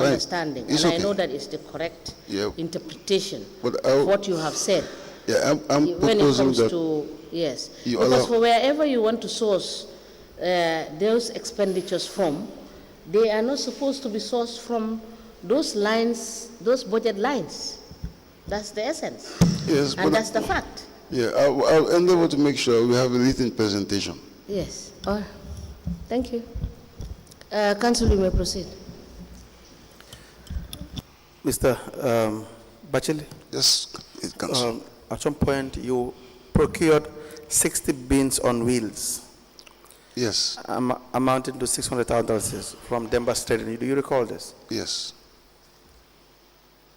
understanding, It's and okay. I know that it's the correct Yeah. interpretation But of what you have said. yeah, I'm When it proposing comes that to, yes, you because allow- for wherever you want to source those expenditures from, they are not supposed to be sourced from those lines, those budget lines. That's the essence. Yes, And that's the fact. Yeah, I'll endeavor to make sure we have a written presentation. Yes. Thank you. Council, you may proceed. Mr. Batchily, Yes, it comes. at some point you procured 60 bins on wheels, Yes, amounting to $600,000 from Denver Trading. Do you recall this? yes.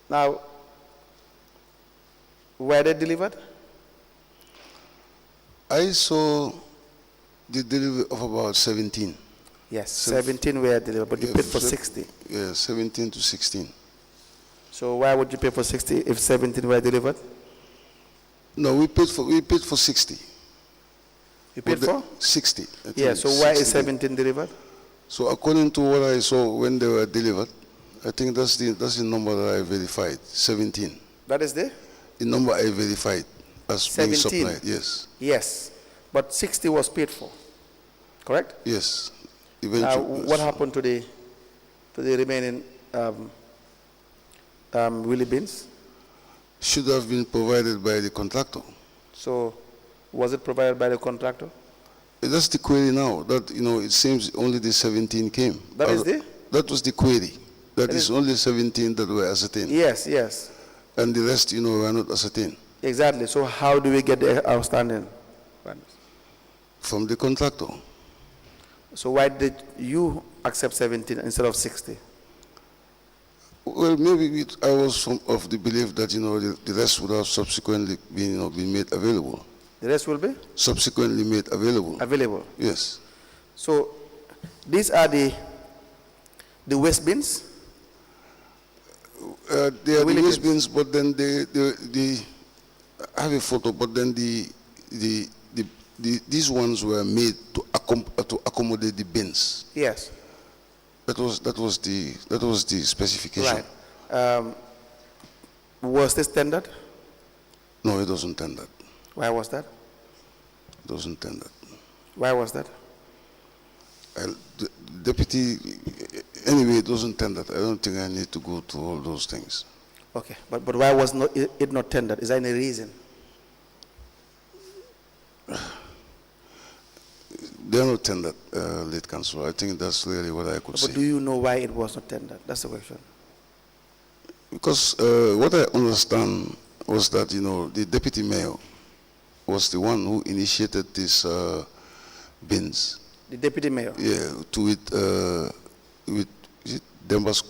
Now, were they delivered? I saw the delivery of about 17. Yes, 17 were delivered, but you paid for 60. Yeah, 17 to 16. So why would you pay for 60 if 17 were delivered? No, we paid for 60. You paid for? 60. I think Yeah, so why is 60. 17 delivered? So according to what I saw when they were delivered, I think that's the number that I verified, 17. That is the number I verified as being 17. supplied, yes. Yes, but 60 was paid for, correct? Yes. Now, Eventually. what happened to the remaining wheelie bins? Should have been provided by the contractor. So, was it provided by the contractor? That's the query now. That it seems only the 17 came. That is the? That was the query. That is only 17 that were ascertained. Yes, yes. And the rest, were not ascertained. Exactly. So, how do we get the outstanding funds? From the contractor. So, why did you accept 17 instead of 60? Well, maybe I was of the belief that the rest would have subsequently been made available. The rest will be subsequently made available. Available. Yes. So these are the waste bins. They are the waste bins, but then they I have a photo. But then these ones were made to accommodate the bins. Yes. That was the specification. Right. Was this tendered? No, it wasn't tendered. Why was that? It wasn't tendered. Why was that? The deputy, anyway, it wasn't tendered. I don't think I need to go through all those things. Okay, but why was it not tendered? Is there any reason? They are not tendered, late councillor. I think that's really what I could say. But do you know why it was not tendered? That's the question. Because what I understand was that, the deputy mayor was the one who initiated these bins. The deputy mayor? Yeah, with is it Denver's,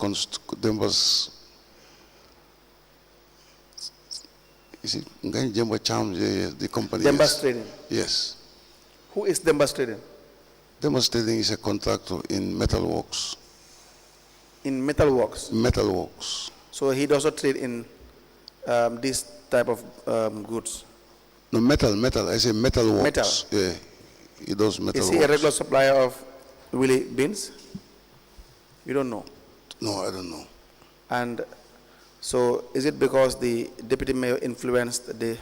is it Denver Charms, yeah, the company. Denver's Trading? Yes. Who is Denver's Trading? Denver's Trading is a contractor in metalworks. In metalworks? Metalworks. So he does not trade in this type of goods? No, metal. I say metalworks. Metal? Yeah, he does metalworks. Is he a regular supplier of wheelie bins? You don't know? No, I don't know. And so is it because the deputy mayor influenced the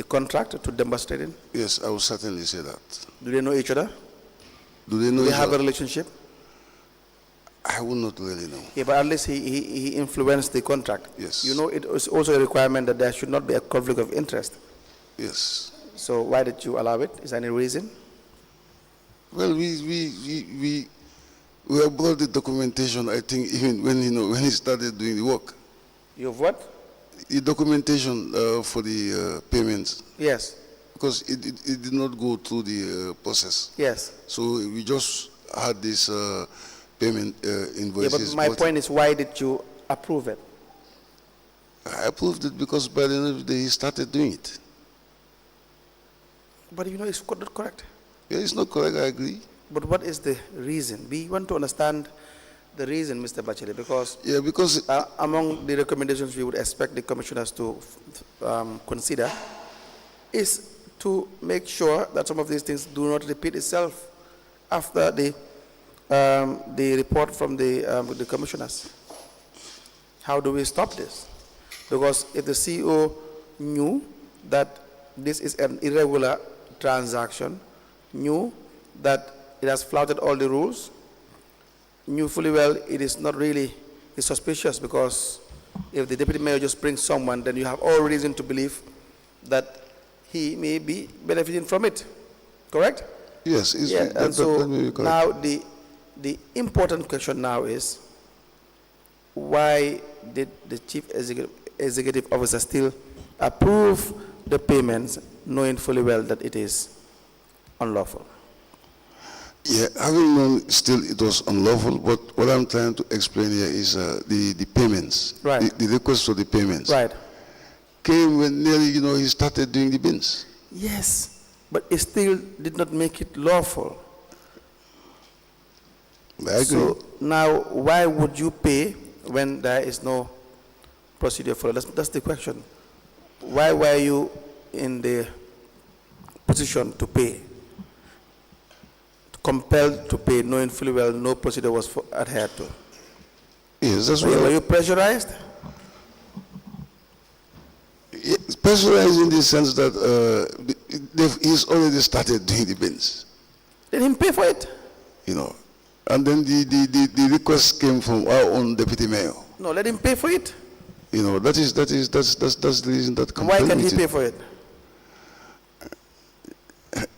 contract to Denver's Trading? Yes, I would certainly say that. Do they know each other? Do they know Do they each have other? a relationship? I would not really know. Yeah, but at least he influenced the contract. Yes. You know, it is also a requirement that there should not be a conflict of interest. Yes. So why did you allow it? Is there any reason? Well, we have brought the documentation, I think, even when he started doing the work. You have what? The documentation for the payments. Yes. Because it did not go through the process. Yes. So we just had this payment invoices. Yeah, but my point is, why did you approve it? I approved it because by the end of the day he started doing it. But it's not correct. Yeah, it's not correct, I agree. But what is the reason? We want to understand the reason, Mr. Batchily, because among the recommendations we would expect the commissioners to consider is to make sure that some of these things do not repeat itself after the the report from the commissioners. How do we stop this? Because if the CEO knew that this is an irregular transaction, knew that it has flouted all the rules, knew fully well it is not really, it's suspicious, because if the deputy mayor just brings someone, then you have all reason to believe that he may be benefiting from it. Correct? Yes. And so now the important question now is, why did the chief executive officer still approve the payments, knowing fully well that it is unlawful? Yeah, having known still it was unlawful, but what I'm trying to explain here is the payments, right. the request for the payments, right, came when nearly, he started doing the bins. Yes, but it still did not make it lawful. I agree. So now, why would you pay when there is no procedure for it? That's the question. Why were you in the position to pay, compelled to pay, knowing fully well no procedure was adhered to? Yes, that's Were you pressurized? Pressurized in the sense that he's already started doing the bins. Let him pay for it. And then the request came from our own deputy mayor. No, let him pay for it. That's the reason that. Why can't he pay for it?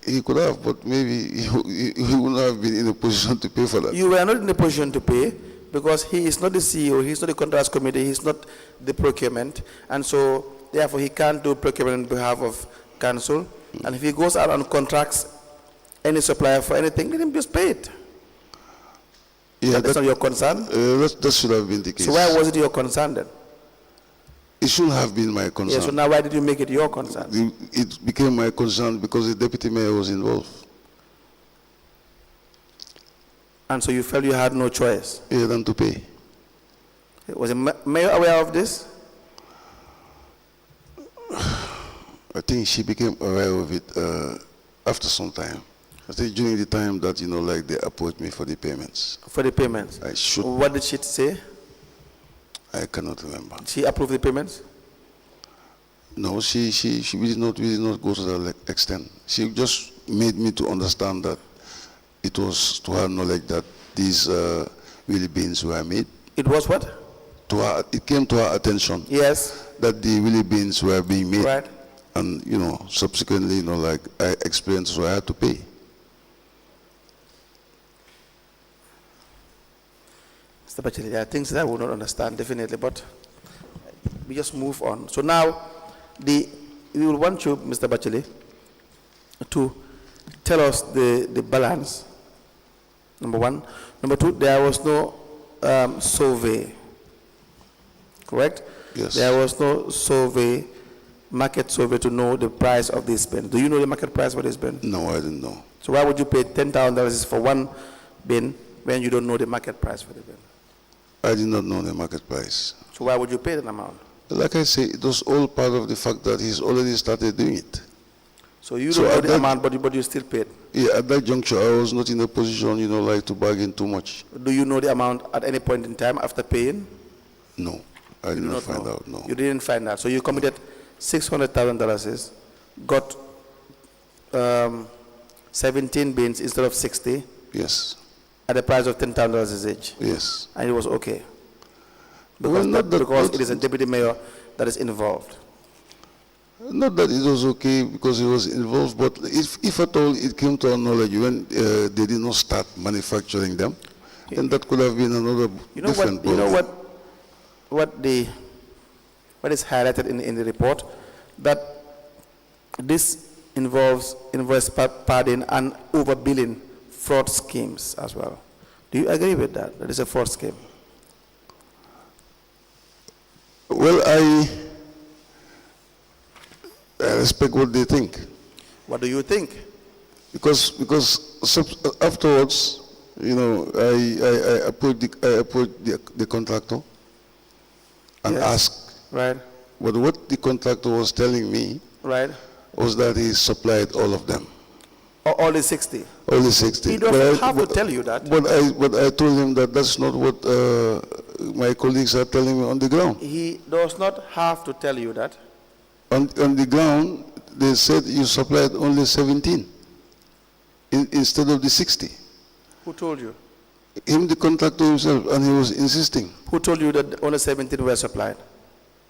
He could have, but maybe he wouldn't have been in a position to pay for that. You were not in a position to pay because he is not the CEO, he's not the contracts committee, he's not the procurement, and so therefore he can't do procurement on behalf of council. And if he goes out on contracts any supplier for anything, let him just pay it. Yeah, that's not your concern? That should have been the case. So why was it your concern then? It shouldn't have been my concern. Yeah, so now why did you make it your concern? It became my concern because the deputy mayor was involved. And so you felt you had no choice? Yeah, than to pay. Was the mayor aware of this? I think she became aware of it after some time. I think during the time that, like they approached me for the payments. For the payments? I should. What did she say? I cannot remember. She approved the payments? No, she did not go to that extent. She just made me to understand that it was to her knowledge that these wheelie bins were made. It was what? To her, it came to her attention. Yes. That the wheelie bins were being made. Right. And, subsequently, like I explained, so I had to pay. Mr. Batchily, there are things that I would not understand, definitely, but we just move on. So now, we will want you, Mr. Batchily, to tell us the balance, number one. Number two, there was no survey, correct? Yes. There was no survey, market survey to know the price of this bin. Do you know the market price for this bin? No, I didn't know. So why would you pay $10,000 for one bin when you don't know the market price for the bin? I did not know the market price. So why would you pay that amount? Like I say, it was all part of the fact that he's already started doing it. So you don't know the amount, but you still paid? Yeah, at that juncture, I was not in a position, like to bargain too much. Do you know the amount at any point in time after paying? No, I did not find out, no. You didn't find out. So you committed $600,000, got 17 bins instead of 60? Yes. At the price of $10,000 each? Yes. And it was okay? Because, because it is a deputy mayor that is involved. Not that it was okay because he was involved, but if at all it came to our knowledge when they did not start manufacturing them, then that could have been another different problem. You know what is highlighted in the report? That this involves invoice padding and overbilling fraud schemes as well. Do you agree with that? That is a fraud scheme? Well, I respect what they think. What do you think? Because afterwards, I approached the contractor and asked. Right. But what the contractor was telling me right. was that he supplied all of them. Or only 60? Only 60. He doesn't have to tell you that. But I told him that that's not what my colleagues are telling me on the ground. He does not have to tell you that. On the ground, they said you supplied only 17 instead of the 60. Who told you? Him, the contractor himself, and he was insisting. Who told you that only 17 were supplied?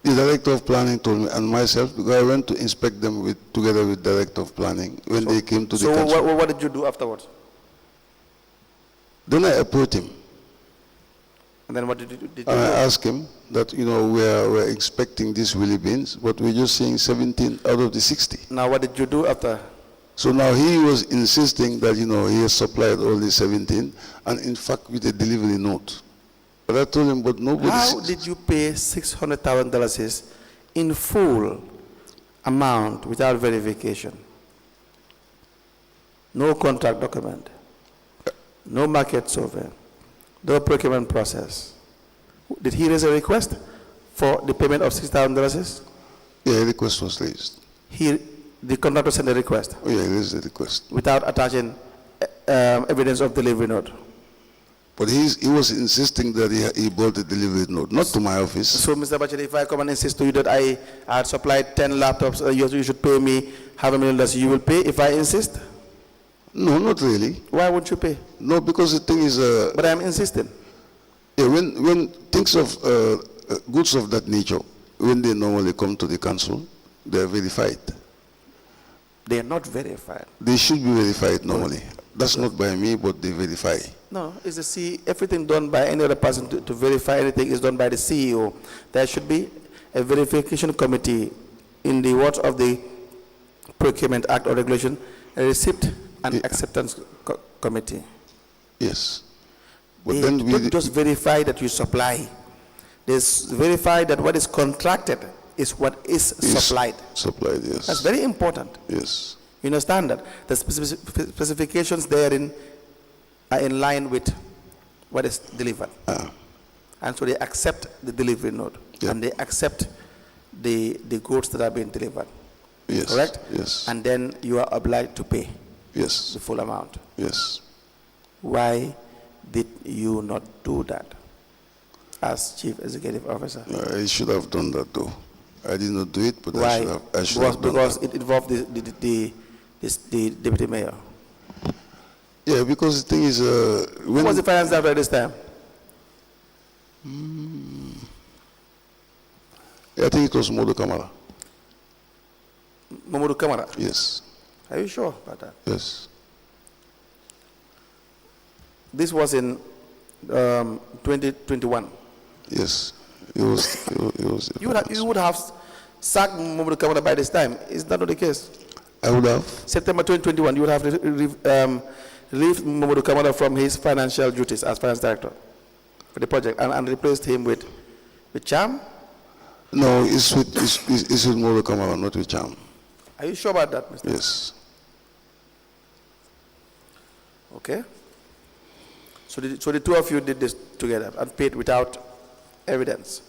The director of planning told me, and myself, because I went to inspect them together with director of planning when they came to the council. So what did you do afterwards? Then I approached him. And then what did you do? And I asked him that, we're expecting these willy beans, but we're just seeing 17 out of the 60. Now what did you do after? So now he was insisting that, he has supplied only 17, and in fact with a delivery note. But I told him, but nobody... How did you pay $600,000 in full amount without verification? No contract document, no market survey, no procurement process. Did he raise a request for the payment of $6,000? Yeah, a request was raised. The contractor sent a request? Oh, yeah, he raised a request. Without attaching evidence of delivery note? But he was insisting that he bought the delivery note, not to my office. So, Mr. Batchily, if I come and insist to you that I had supplied 10 laptops, you should pay me $500,000, you will pay if I insist? No, not really. Why won't you pay? No, because the thing is... But I'm insisting. Yeah, when things of goods of that nature, when they normally come to the council, they are verified. They are not verified. They should be verified normally. That's not by me, but they verify. No, it's everything done by any other person to verify anything is done by the CEO. There should be a verification committee in the words of the Procurement Act or Regulation, a receipt and acceptance committee. Yes. But They then don't just verify that you supply. They verify that what is contracted is what is supplied. Supplied, yes. That's very important. Yes. You understand that? The specifications therein are in line with what is delivered. And so they accept the delivery note. Yeah. And they accept the goods that are being delivered. Yes. Correct? Yes. And then you are obliged to pay Yes. the full amount. Yes. Why did you not do that as Chief Executive Officer? I should have done that though. I did not do it, but Why? I should have done Because that. it involved the Deputy Mayor. Yeah, because the thing is, Who was the finance director at this time? I think it was Modo Kamara. Mamadou Kamara. Yes. Are you sure about that? Yes. This was in 2021. Yes. It was. You would have sacked Mamadou Kamara by this time. Is that not the case? I would have. September 2021, you would have relieved Mamadou Kamara from his financial duties as finance director for the project and replaced him with Cham? No, it's with Modo Kamara, not with Cham. Are you sure about that, Mr.? Yes. Okay. So the two of you did this together and paid without evidence.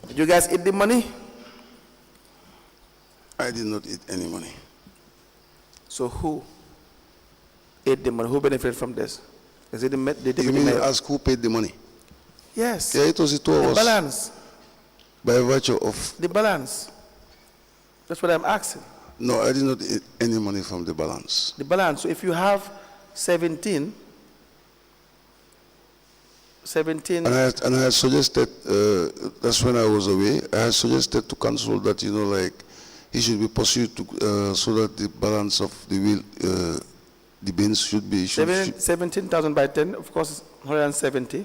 Did you guys eat the money? I did not eat any money. So who ate the money? Who benefited from this? Is it the You mean you ask who paid the money? Yes. Yeah, it was the two of The us. balance. By virtue of... The balance. That's what I'm asking. No, I did not eat any money from the balance. The balance. So if you have 17, And I had suggested, that's when I was away, I had suggested to council that, he should be pursued to, so that the balance of the bins should be... 17,000 by 10, of course, is 170.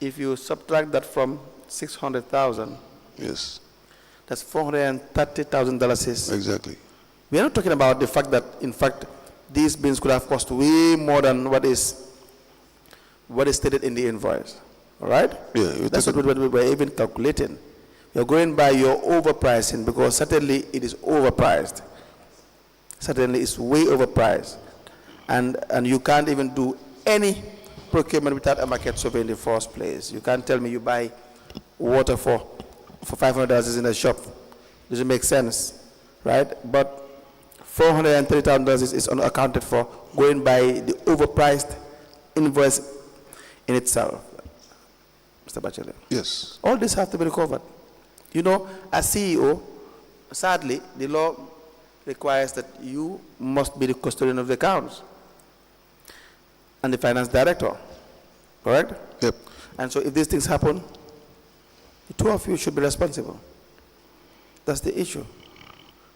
If you subtract that from 600,000, yes, that's $430,000. Exactly. We are not talking about the fact that, in fact, these bins could have cost way more than what is stated in the invoice. All right? Yeah. That's what we're even calculating. You're going by your overpricing because certainly it is overpriced. Certainly it's way overpriced. And you can't even do any procurement without a market survey in the first place. You can't tell me you buy water for $500 in a shop. Doesn't make sense, right? But $430,000 is unaccounted for, going by the overpriced invoice in itself. Mr. Batchily. Yes. All this have to be recovered. You know, as CEO, sadly, the law requires that you must be the custodian of the accounts and the finance director, correct? Yep. And so if these things happen, the two of you should be responsible. That's the issue.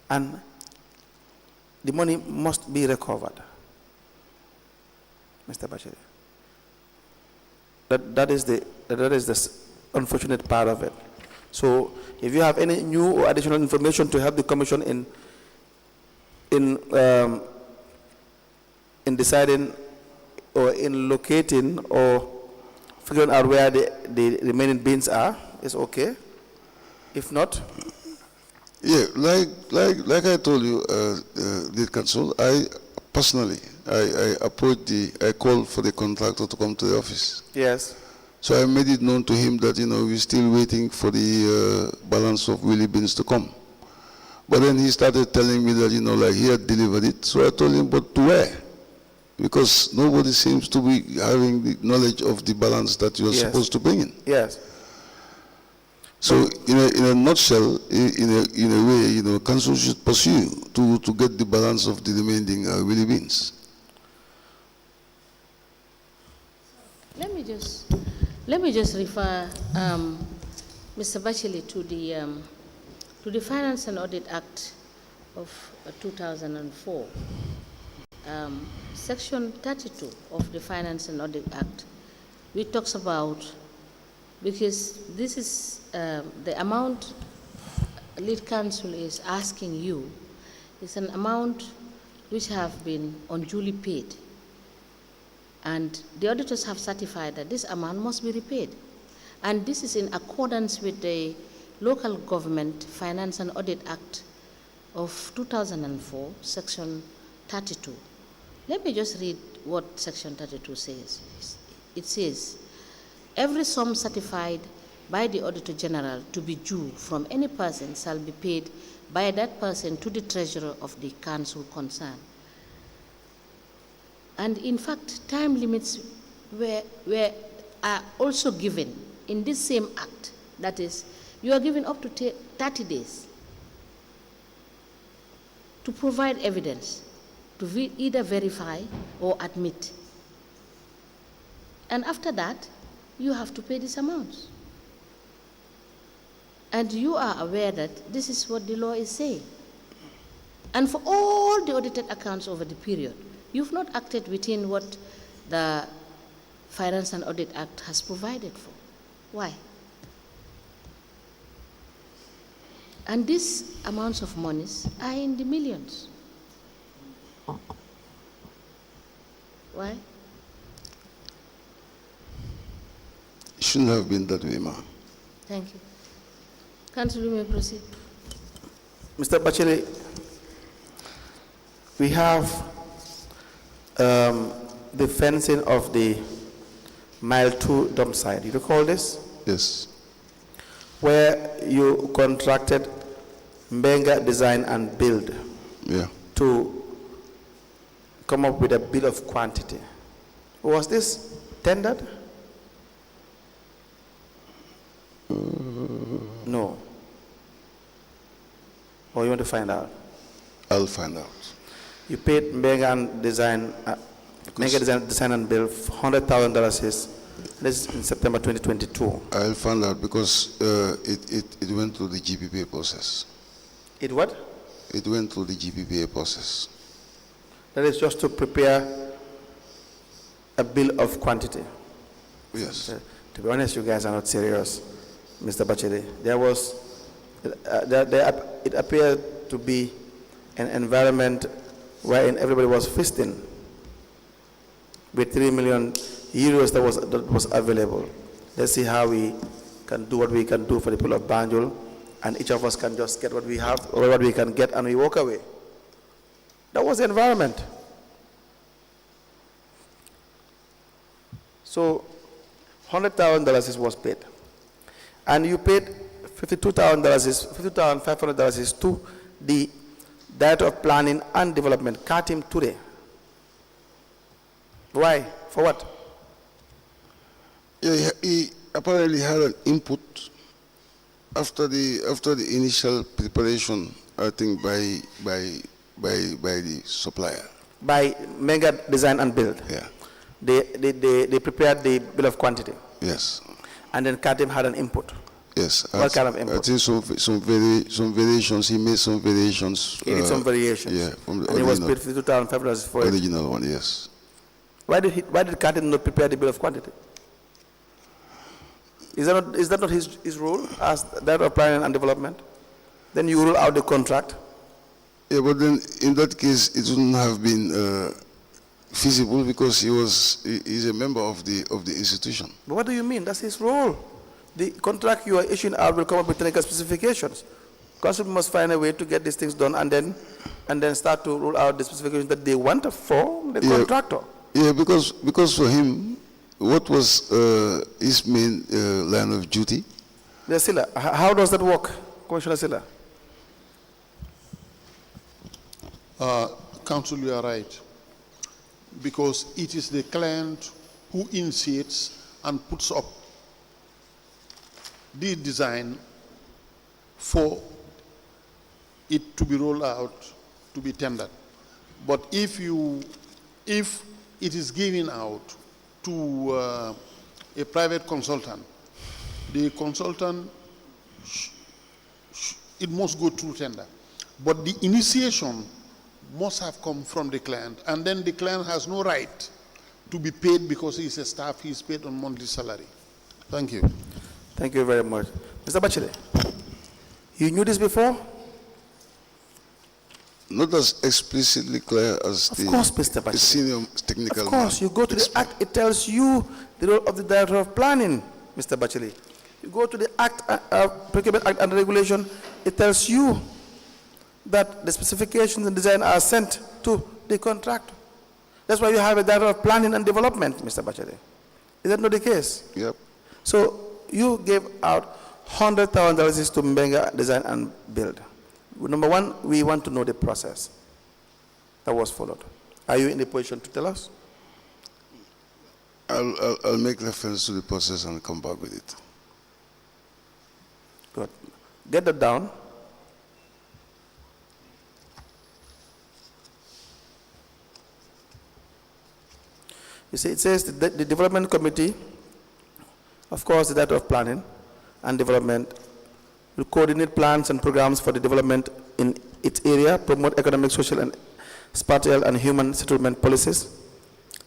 And the money must be recovered. Mr. Batchily. That is the unfortunate part of it. So if you have any new or additional information to help the Commission in deciding or in locating or figuring out where the remaining bins are, it's okay. If not, Yeah, like I told you, the council, I personally, I called for the contractor to come to the office. yes, So I made it known to him that, we're still waiting for the balance of Willie beans to come. But then he started telling me that, like he had delivered it. So I told him, but to where? Because nobody seems to be having the knowledge of the balance that you are Yes. supposed to bring in. yes. So in a nutshell, in a way, council should pursue to get the balance of the remaining Willie beans. Let me just refer Mr. Batchily to the Finance and Audit Act of 2004. Section 32 of the Finance and Audit Act, which talks about, because this is the amount lead counsel is asking you, is an amount which have been unduly paid. And the auditors have certified that this amount must be repaid. And this is in accordance with the Local Government Finance and Audit Act of 2004, Section 32. Let me just read what Section 32 says. It says, every sum certified by the Auditor General to be due from any person shall be paid by that person to the treasurer of the council concerned. And in fact, time limits are also given in this same act. That is, you are given up to 30 days to provide evidence, to either verify or admit. And after that, you have to pay these amounts. And you are aware that this is what the law is saying. And for all the audited accounts over the period, you've not acted within what the Finance and Audit Act has provided for. Why? And these amounts of monies are in the millions. Why? It shouldn't have been that way, ma'am. Thank you. Council, you may proceed. Mr. Batchily, we have the fencing of the Mile 2 dump site. You recall this? Yes. Where you contracted Mbenga Design and Build Yeah. to come up with a bill of quantity. Was this tendered? No. Or you want to find out? I'll find out. You paid Mbenga Design and Build $100,000. This is in September 2022. I'll find out because it went through the GPPA process. It what? It went through the GPPA process. That is just to prepare a bill of quantity. Yes. To be honest, you guys are not serious, Mr. Batchily. It appeared to be an environment wherein everybody was feasting with 3 million euros that was available. Let's see how we can do what we can do for the people of Banjul, and each of us can just get what we have or what we can get, and we walk away. That was the environment. So $100,000 was paid. And you paid $52,500 to Director of Planning and Development, Katim Ture. Why? For what? Yeah, he apparently had an input after the initial preparation, I think by the supplier. By Mega Design and Build. Yeah. They prepared the bill of quantity. Yes. And then Katim had an input. Yes. What kind of input? I think some variations. He made some variations. He did some variations. Yeah, from the and original. he was paid 52,500 for it. Original one, yes. Why did Katim not prepare the bill of quantity? Is that not his role as that of planning and development? Then you rule out the contract. Yeah, but then in that case, it wouldn't have been feasible because he's a member of the institution. But what do you mean? That's his role. The contract you are issuing out will come up with technical specifications. Council must find a way to get these things done and then start to rule out the specifications that they want for the contractor. Yeah, because for him, what was his main line of duty? Silla, how does that work, Commissioner Silla? Council, you are right. Because it is the client who initiates and puts up the design for it to be rolled out, to be tendered. But if it is given out to a private consultant, the consultant, it must go through tender. But the initiation must have come from the client, and then the client has no right to be paid because he's a staff, he's paid on monthly salary. Thank you. Thank you very much. Mr. Batchily, you knew this before? Not as explicitly clear as Of course, Mr. Batchily. the senior technical Of course, man you go to the act, it tells you the role of the Director of Planning, Mr. Batchily. You go to the act, Procurement Act and Regulation, it tells you that the specifications and design are sent to the contractor. That's why you have a Director of Planning and Development, Mr. Batchily. Is that not the case? Yep. So you gave out $100,000 to Mbenga Design and Build. Number one, we want to know the process that was followed. Are you in the position to tell us? I'll make reference to the process and come back with it. Good. Get that down. You see, it says the development committee, of course, the Director of Planning and Development, will coordinate plans and programs for the development in its area, promote economic, social, and spatial and human settlement policies,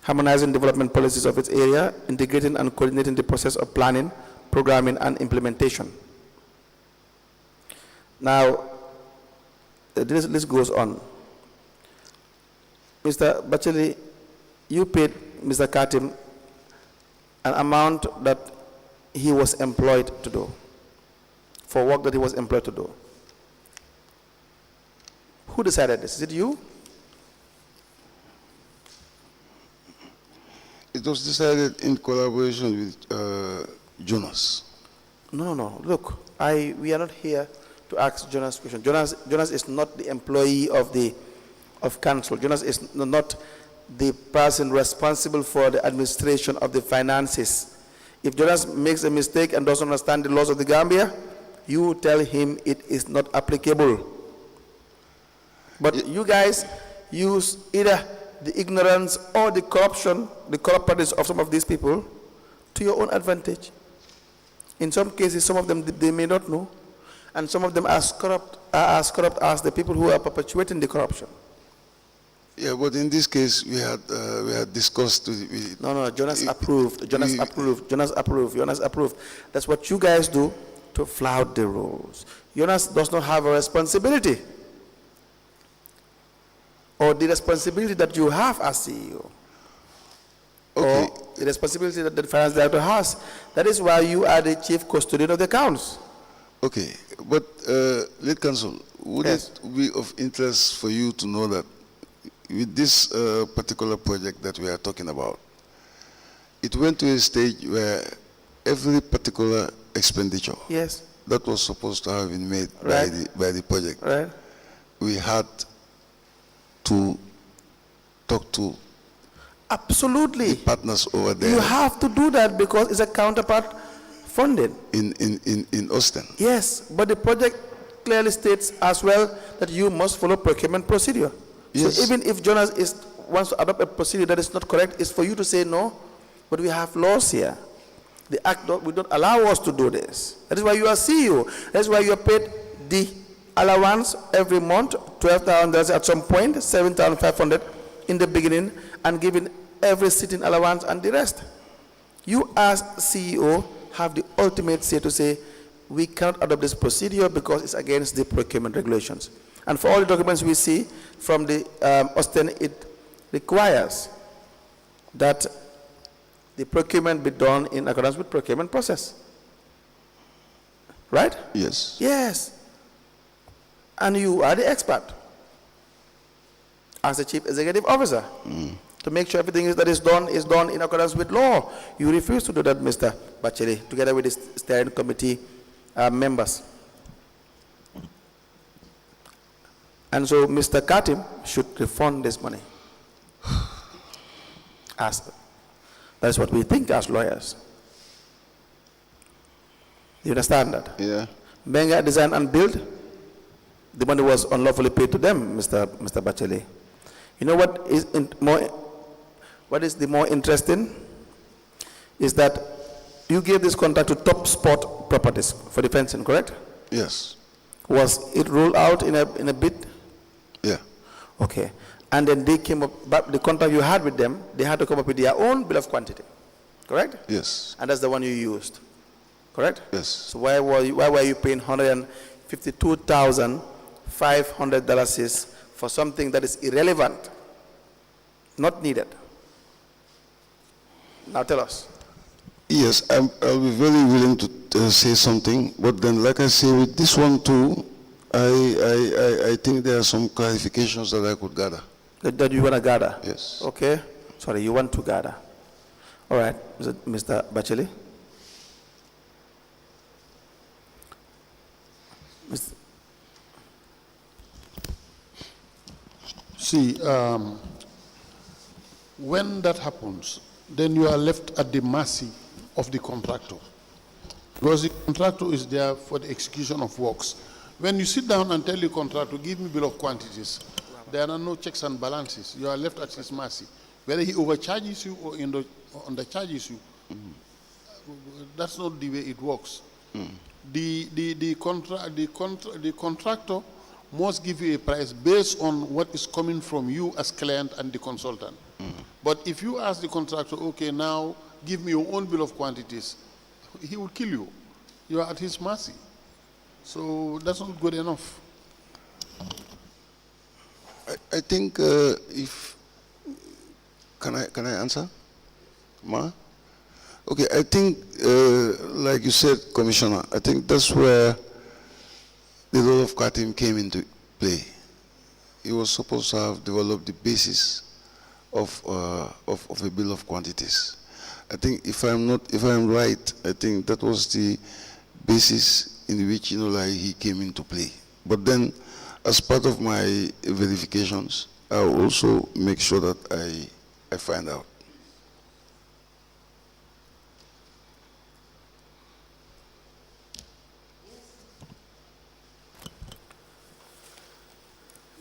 harmonizing development policies of its area, integrating and coordinating the process of planning, programming, and implementation. Now, this list goes on. Mr. Batchily, you paid Mr. Katim an amount that he was employed to do, for work that he was employed to do. Who decided this? Is it you? It was decided in collaboration with Jonas. No. Look, we are not here to ask Jonas question. Jonas is not the employee of council. Jonas is not the person responsible for the administration of the finances. If Jonas makes a mistake and doesn't understand the laws of the Gambia, you tell him it is not applicable. But you guys use either the ignorance or the corruption, the corrupt practice of some of these people to your own advantage. In some cases, some of them they may not know, and some of them are as corrupt as the people who are perpetuating the corruption. Yeah, but in this case, we had discussed with No, Jonas approved. Jonas approved. That's what you guys do to flout the rules. Jonas does not have a responsibility, or the responsibility that you have as CEO, Okay. or the responsibility that the finance director has. That is why you are the chief custodian of the accounts. Okay, but late counsel, would Yes. it be of interest for you to know that with this particular project that we are talking about, it went to a stage where every particular expenditure Yes, that was supposed to have been made Right. by the project, right. we had to talk to Absolutely. partners over there You have to do that because it's a counterpart funding. in Austin. Yes, but the project clearly states as well that you must follow procurement procedure. Yes. So even if Jonas wants to adopt a procedure that is not correct, it's for you to say no, but we have laws here. The act will not allow us to do this. That is why you are CEO. That's why you are paid the allowance every month, $12,000 at some point, 7,500 in the beginning, and given every sitting allowance and the rest. You as CEO have the ultimate say to say, we cannot adopt this procedure because it's against the procurement regulations. And for all the documents we see from the Austin, it requires that the procurement be done in accordance with procurement process. Right? Yes. Yes. And you are the expert as the chief executive officer to make sure everything that is done in accordance with law. You refuse to do that, Mr. Batchily, together with the steering committee members. And so Mr. Katim should refund this money. That's what we think as lawyers. You understand that? Yeah. Benga Design and Build, the money was unlawfully paid to them, Mr. Batchily. You know what is the more interesting is that you gave this contract to Top Sport Properties for the fencing, correct? Yes. Was it ruled out in a bid? Yeah. Okay. And then they came up, but the contract you had with them, they had to come up with their own bill of quantity, correct? Yes. And that's the one you used, correct? Yes. So why were you paying $152,500 for something that is irrelevant, not needed? Now tell us. Yes, I'll be very willing to say something, but then, like I say, with this one too, I think there are some clarifications that I could gather. That you want to gather? Yes. Okay. Sorry, you want to gather. All right, Mr. Batchily. See, when that happens, then you are left at the mercy of the contractor. Because the contractor is there for the execution of works. When you sit down and tell the contractor, give me bill of quantities, there are no checks and balances. You are left at his mercy. Whether he overcharges you or undercharges you, that's not the way it works. The contractor must give you a price based on what is coming from you as client and the consultant. But if you ask the contractor, okay, now give me your own bill of quantities, he will kill you. You are at his mercy. So that's not good enough. I think if can I answer, Ma? Okay, I think like you said, Commissioner, I think that's where the law of Katim came into play. He was supposed to have developed the basis of a bill of quantities. I think if I'm right, I think that was the basis in which like he came into play. But then, as part of my verifications, I will also make sure that I find out.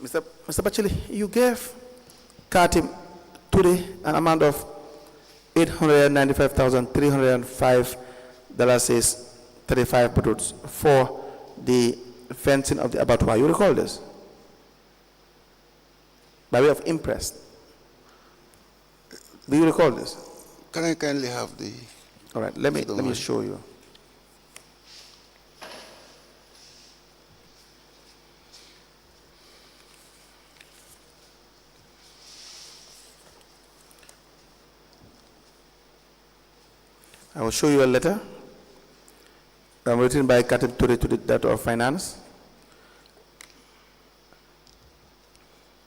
Mr. Batchily, you gave Katim today an amount of $895,305.35 for the fencing of the abattoir. You recall this? By way of interest. Do you recall this? Can I kindly have the... All right, let me show you. I will show you a letter written by Katim Ture to the Director of Finance.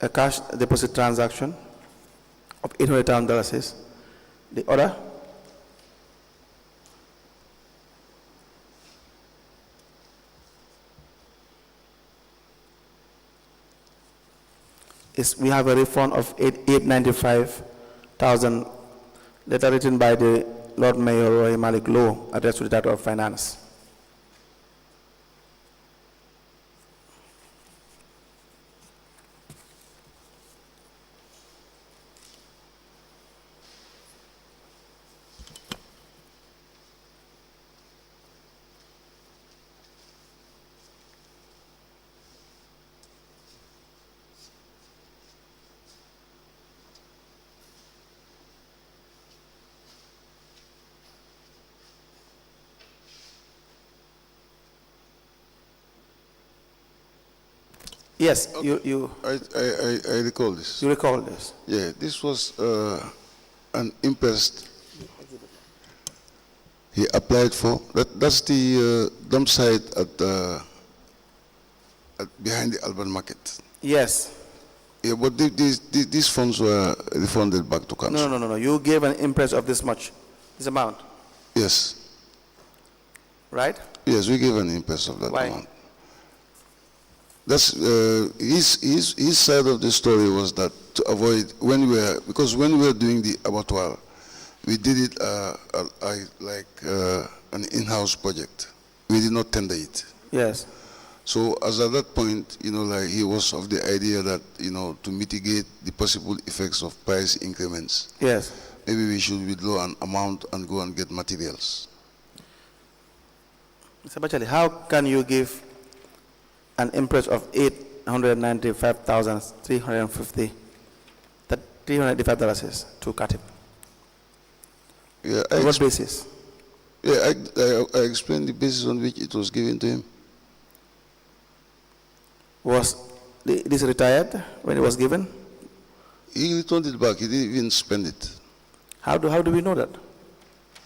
A cash deposit transaction of $800,000. The order we have a refund of 895,000, letter written by the Lord Mayor Roy Malik Low, addressed to the Director of Finance. Yes, I recall this. you recall this. Yeah, this was an imprest he applied for. That's the dump site at behind the Alban Market. Yes. Yeah, but these funds were refunded back to council. No. You gave an imprest of this much, this amount, Yes, right? yes, we gave an imprest of that Why? amount. That's his side of the story was that to avoid because when we were doing the abattoir, we did it like an in-house project. We did not tender it. Yes. So as at that point, like he was of the idea that, to mitigate the possible effects of price increments, Yes. maybe we should withdraw an amount and go and get materials. Mr. Batchily, how can you give an imprest of 895,350, that $385 to Katib? Yeah, On what basis? Yeah, I explained the basis on which it was given to him. Was this retired when it was given? He returned it back. He didn't even spend it. How do we know that?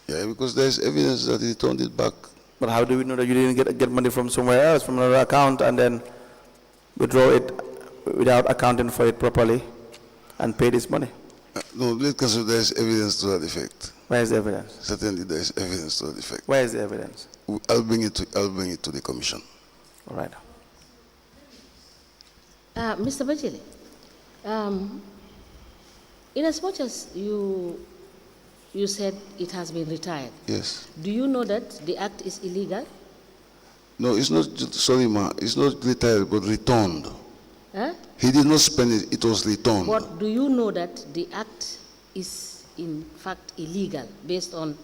Yeah, because there's evidence that he returned it back. But how do we know that you didn't get money from somewhere else, from another account, and then withdraw it without accounting for it properly and pay this money? No, because there's evidence to that effect. Where is the evidence? Certainly, there's evidence to that effect. Where is the evidence? I'll bring it to the commission. All right. Mr. Batchily, in as much as you said it has been retired, Yes. do you know that the act is illegal? No, it's not. Sorry, ma. It's not retired, but returned. Huh? He did not spend it. It was returned. But do you know that the act is in fact illegal based on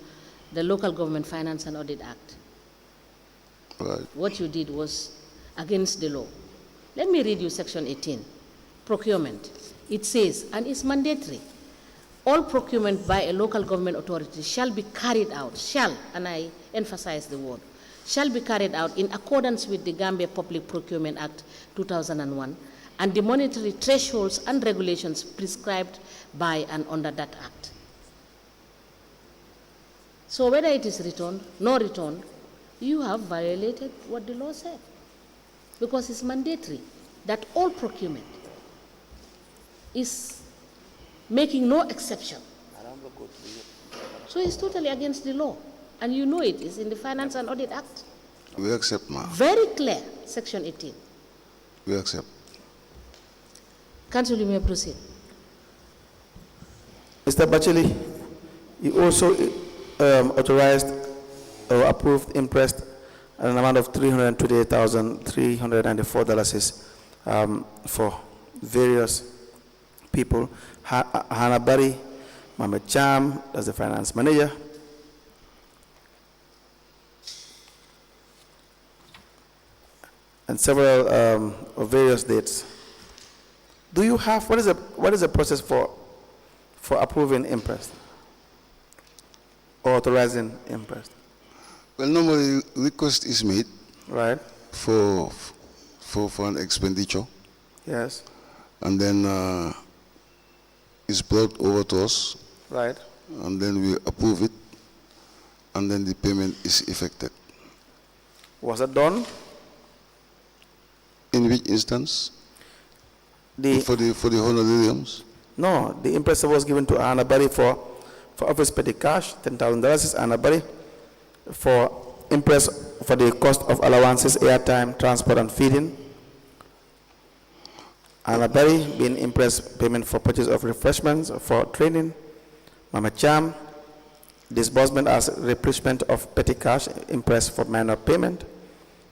the Local Government Finance and Audit Act? Right. What you did was against the law. Let me read you section 18, procurement. It says, and it's mandatory, all procurement by a local government authority shall be carried out, shall, and I emphasize the word, shall be carried out in accordance with the Gambia Public Procurement Act 2001 and the monetary thresholds and regulations prescribed by and under that act. So whether it is returned, no returned, you have violated what the law said, because it's mandatory that all procurement is making no exception. So it's totally against the law, and you know it is in the Finance and Audit Act. We accept, ma. Very clear, section 18. We accept. Council, you may proceed. Mr. Batchily, you also authorized or approved imprest at an amount of $328,394 for various people. Hannah Barry, Mohamed Cham, that's the finance manager. And several of various dates. Do you have, what is the process for approving imprest or authorizing imprest? Well, normally request is made Right? for an expenditure, Yes. and then it's brought over to us, Right. and then we approve it, and then the payment is effected. Was that done? In which instance? The For the honorariums? No, the imprest was given to Anna Barry for office petty cash, $10,000 is Anna Barry, for imprest for the cost of allowances, airtime, transport and feeding, Anna Berry, being impressed payment for purchase of refreshments for training. Mama Cham, disbursement as replacement of petty cash impressed for minor payment.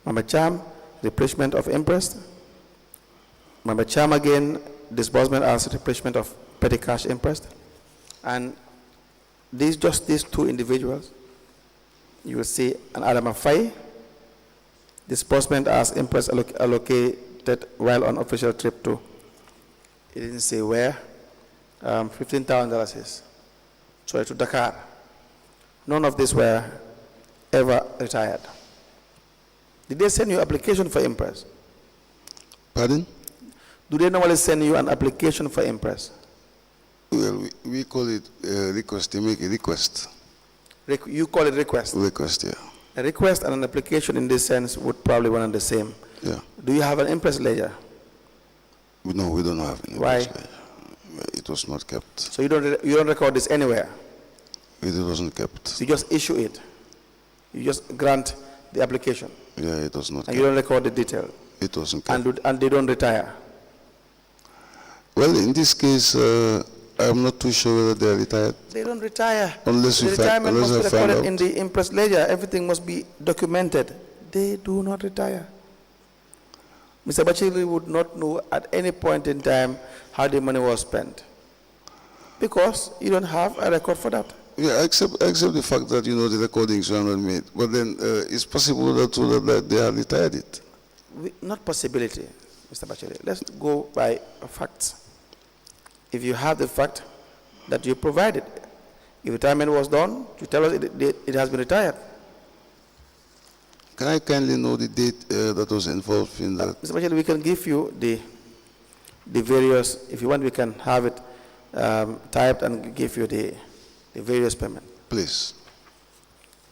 Mama Cham, replacement of interest. Mama Cham again, disbursement as replacement of petty cash interest. And just these two individuals, you will see an Adama Fai, disbursement as interest allocated while on official trip to, it didn't say where, $15,000 is. Sorry, to Dakar. None of these were ever retired. Did they send you application for impress? Pardon? Do they normally send you an application for impress? Well, we call it request. They make a request. You call it request? Request, yeah. A request and an application in this sense would probably one and the same. Yeah. Do you have an impress ledger? No, we don't have any. Why? It was not kept. So you don't record this anywhere? It wasn't kept. So you just issue it? You just grant the application? Yeah, it was not and kept. You don't record the detail? It wasn't kept. And they don't retire? Well, in this case, I'm not too sure whether they are retired. They don't retire. Unless the retirement must be recorded out. in the impress ledger. Everything must be documented. They do not retire. Mr. Batchily would not know at any point in time how the money was spent, because you don't have a record for that. Yeah, except the fact that, the recordings were not made. But then it's possible that they have retired it. Not possibility, Mr. Batchily. Let's go by facts. If you have the fact that you provided, if retirement was done, you tell us it has been retired. Can I kindly know the date that was involved in that? Mr. Batchily, we can give you the various, if you want, we can have it typed and give you the various payment. Please.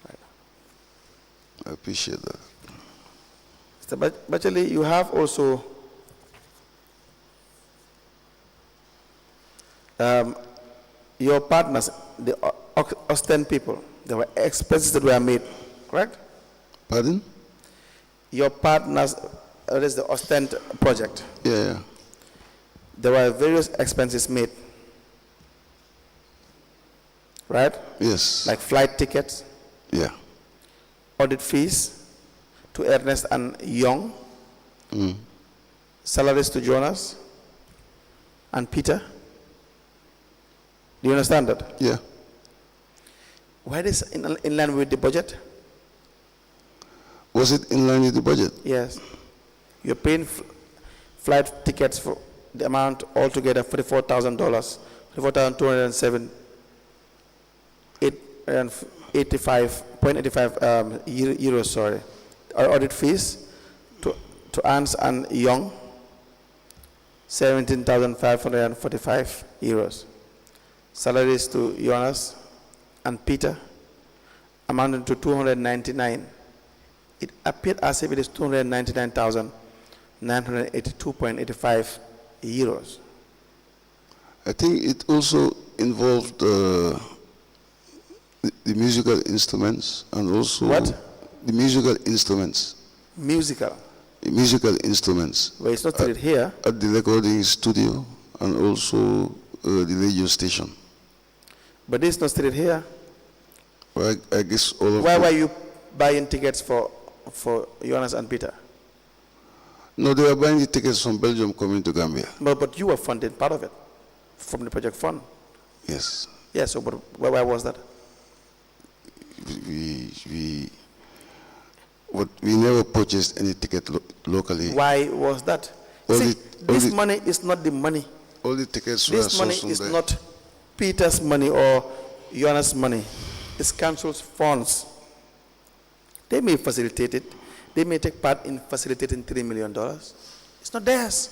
Right. I appreciate that. Mr. Batchily, you have also your partners, the Austin people, there were expenses that were made, correct? Pardon? Your partners, that is the Austin project. Yeah. There were various expenses made, right? Yes. Like flight tickets. Yeah. Audit fees to Ernest and Young. Salaries to Jonas and Peter. Do you understand that? Yeah. Why this in line with the budget? Was it in line with the budget? Yes. You're paying flight tickets for the amount altogether $44,000, $44,207, 85.85 euros. Sorry. Our audit fees to Ernst and Young, 17,545 euros. Salaries to Jonas and Peter, amounting to 299. It appeared as if it is 299,982.85 euros. I think it also involved the musical instruments and also what? The musical instruments. Musical. The musical instruments. Well, it's not stated here. At the recording studio and also the radio station. But this is not stated here. Well, I guess all of. Why were you buying tickets for Jonas and Peter? No, they were buying the tickets from Belgium coming to Gambia. But you were funding part of it from the project fund. Yes. Yes. So, but why was that? We never purchased any ticket locally. Why was that? See, this money is not the money. All the tickets this were money is not Peter's money or Jonas' money. It's council's funds. They may facilitate it. They may take part in facilitating $3 million. It's not theirs.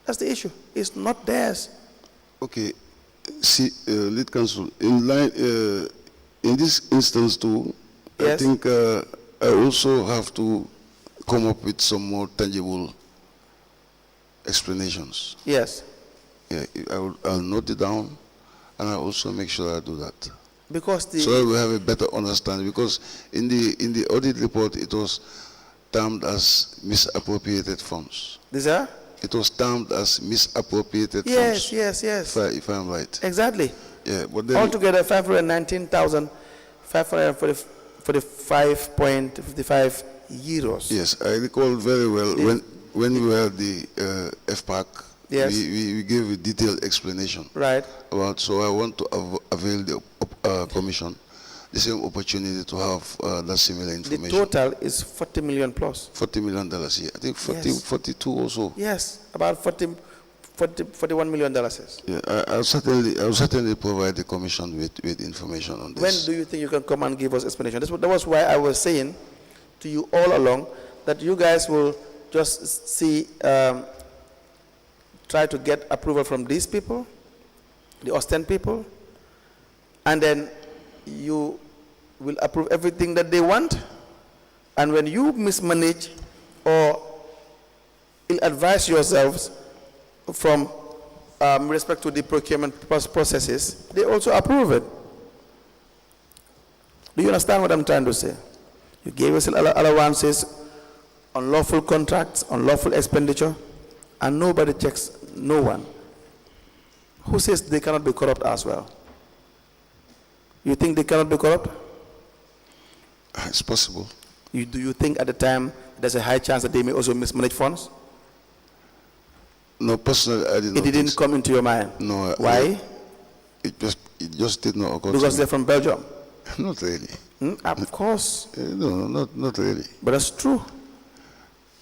That's the issue. It's not theirs. Okay. See, lead counsel, in this instance too, yes. I think I also have to come up with some more tangible explanations. Yes. Yeah, I'll note it down, and I'll also make sure I do that. Because so that we have a better understanding. Because in the audit report, it was termed as misappropriated funds. These are? It was termed as misappropriated Yes, funds. yes, yes. If I'm right. Exactly. Yeah, but then Altogether, 519,545.55 euros. yes, I recall very well when we were at the FPAC. Yes. We gave a detailed explanation Right. about. So I want to avail the commission the same opportunity to have that similar The information. total is 40 million plus. $40 million here. I think 40, Yes. 42 also. Yes, about 41 million dollars. Yeah, I'll certainly provide the commission with information on this. When do you think you can come and give us explanation? That was why I was saying to you all along that you guys will just see, try to get approval from these people, the Austin people, and then you will approve everything that they want. And when you mismanage or ill-advise yourselves from respect to the procurement processes, they also approve it. Do you understand what I'm trying to say? You gave us allowances, unlawful contracts, unlawful expenditure, and nobody checks, no one. Who says they cannot be corrupt as well? You think they cannot be corrupt? It's possible. Do you think at the time there's a high chance that they may also mismanage funds? No, personally, I did not. It didn't come into your mind? No. Why? It just did not occur. Because to they're me. from Belgium? Not really. Of course. No, not really. But that's true.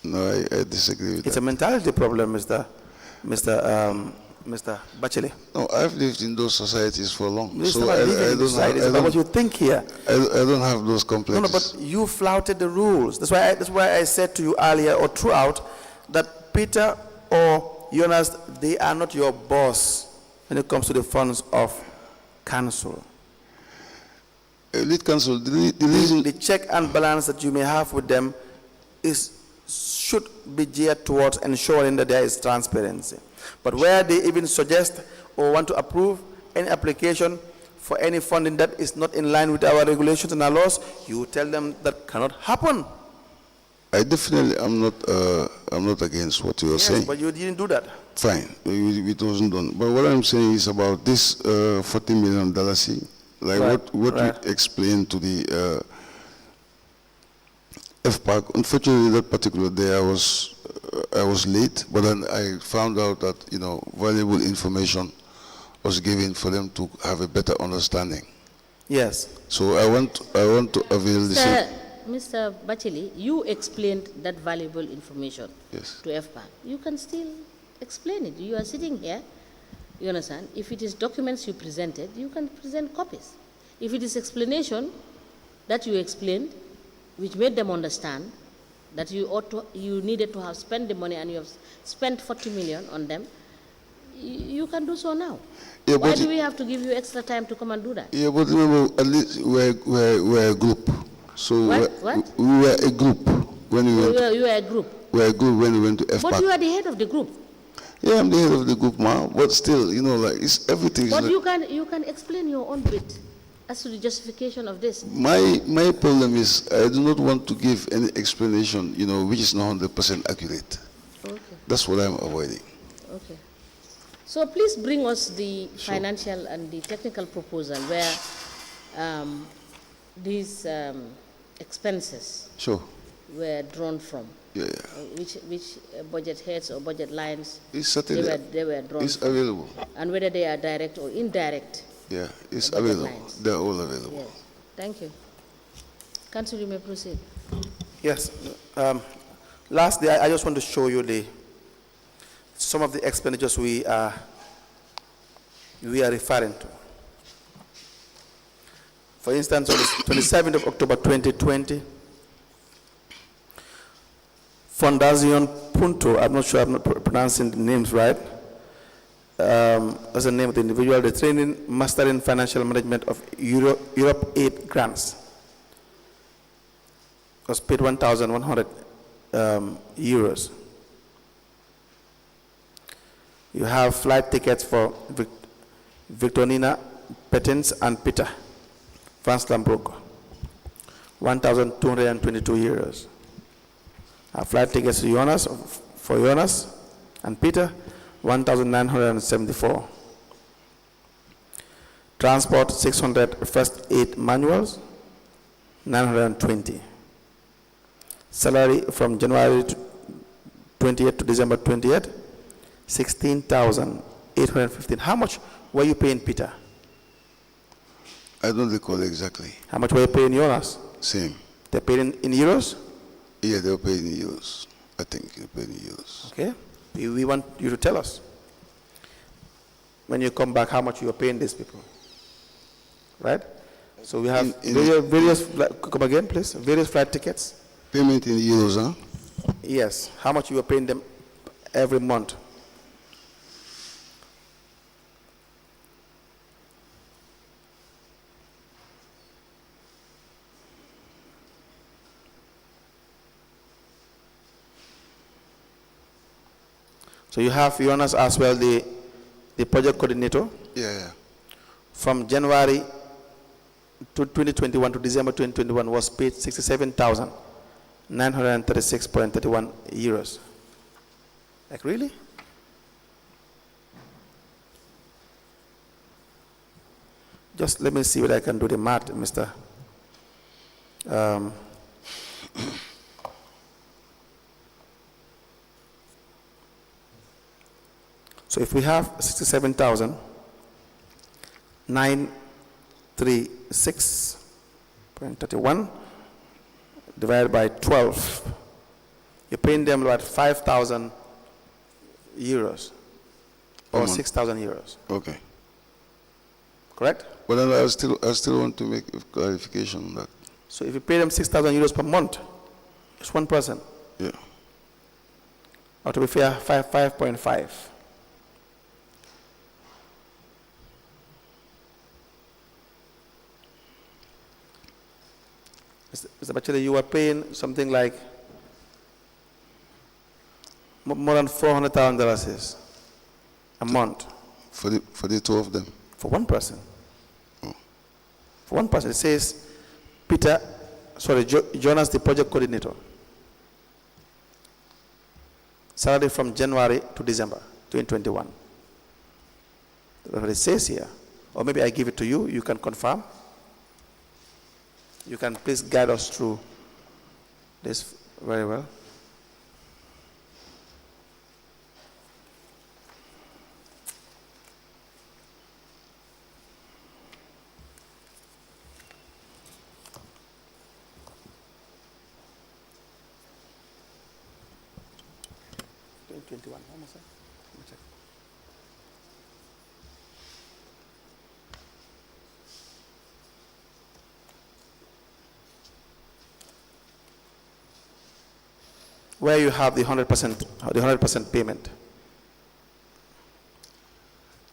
No, I disagree with It's that. a mentality problem, Mr. Batchily. No, I've lived in those societies for long, It's so not about living in society, it's about what you think here. I don't have those No, complexes. but you flouted the rules. That's why I said to you earlier or throughout that Peter or Jonas, they are not your boss when it comes to the funds of council. Lead council, the reason The check and balance that you may have with them should be geared towards ensuring that there is transparency. But where they even suggest or want to approve any application for any funding that is not in line with our regulations and our laws, you tell them that cannot happen. I definitely am not against what you are Yes, saying. but you didn't do that. Fine, it wasn't done. But what I'm saying is about this $40 million, like Right, what right. you explained to the FPAC. Unfortunately, that particular day I was late, but then I found out that valuable information was given for them to have a better understanding. Yes. So I want to avail the same. Mr. Batchily, you explained that valuable information Yes. to FPAC. You can still explain it. You are sitting here, you understand? If it is documents you presented, you can present copies. If it is explanation that you explained, which made them understand that you needed to have spent the money and you have spent 40 million on them, you can do so now. Yeah, Why but do we have to give you extra time to come and do that? Yeah, but remember, at least we're a group. So What? we were a group when we went. You are a group. We were a group when we went to FPAC. But you are the head of the group. Yeah, I'm the head of the group, ma. But still, like it's everything. But you can explain your own bit as to the justification of this. My problem is I do not want to give any explanation, which is not 100% accurate. Okay. That's what I'm avoiding. Okay. So please bring us the financial and the technical proposal where these expenses Sure. were drawn from. Yeah. Which budget heads or budget lines It's certainly they were drawn it's from, available. and whether they are direct or indirect. Yeah, it's The budget available. lines. They're all available. Yes. Thank you. Council, you may proceed. Yes. Lastly, I just want to show you some of the expenditures we are referring to. For instance, on the 27th of October 2020, Fundación Punto, I'm not sure I'm not pronouncing the names right, that's the name of the individual, the training, mastering financial management of Europe 8 grants was paid 1,100 euros. You have flight tickets for Victorina, Petens, and Peter, France Lambrook, 1,222 euros. Flight tickets to Jonas, for Jonas And Peter, 1,974. Transport, 600, first 8 manuals, 920. Salary from January 28th to December 28th, 16,815. How much were you paying Peter? I don't recall exactly. How much were you paying Jonas? Same. They're paid in euros? Yeah, they were paid in euros. I think they were paid in euros. Okay. We want you to tell us, when you come back, how much you are paying these people. Right? So we have come again, please. Various flight tickets. Payment in euros, huh? Yes. How much you are paying them every month? So you have Jonas as well, the project coordinator. Yeah. From January 2021 to December 2021 was paid 67,936.31 euros. Like, really? Just let me see what I can do the math, Mr. So if we have 67,936.31 divided by 12, you're paying them about 5,000 euros or 6,000 euros. Okay. Correct? But then I still want to make a clarification on that. So if you pay them 6,000 euros per month, it's one person. Yeah. Or to be fair, 5.5. Mr. Batchily, you are paying something like more than $400,000 a month. For the two of them? For one person. Oh. For one person. It says, Jonas, the project coordinator. Salary from January to December 2021. That's what it says here. Or maybe I give it to you, you can confirm. You can please guide us through this very well. Where you have the 100% payment.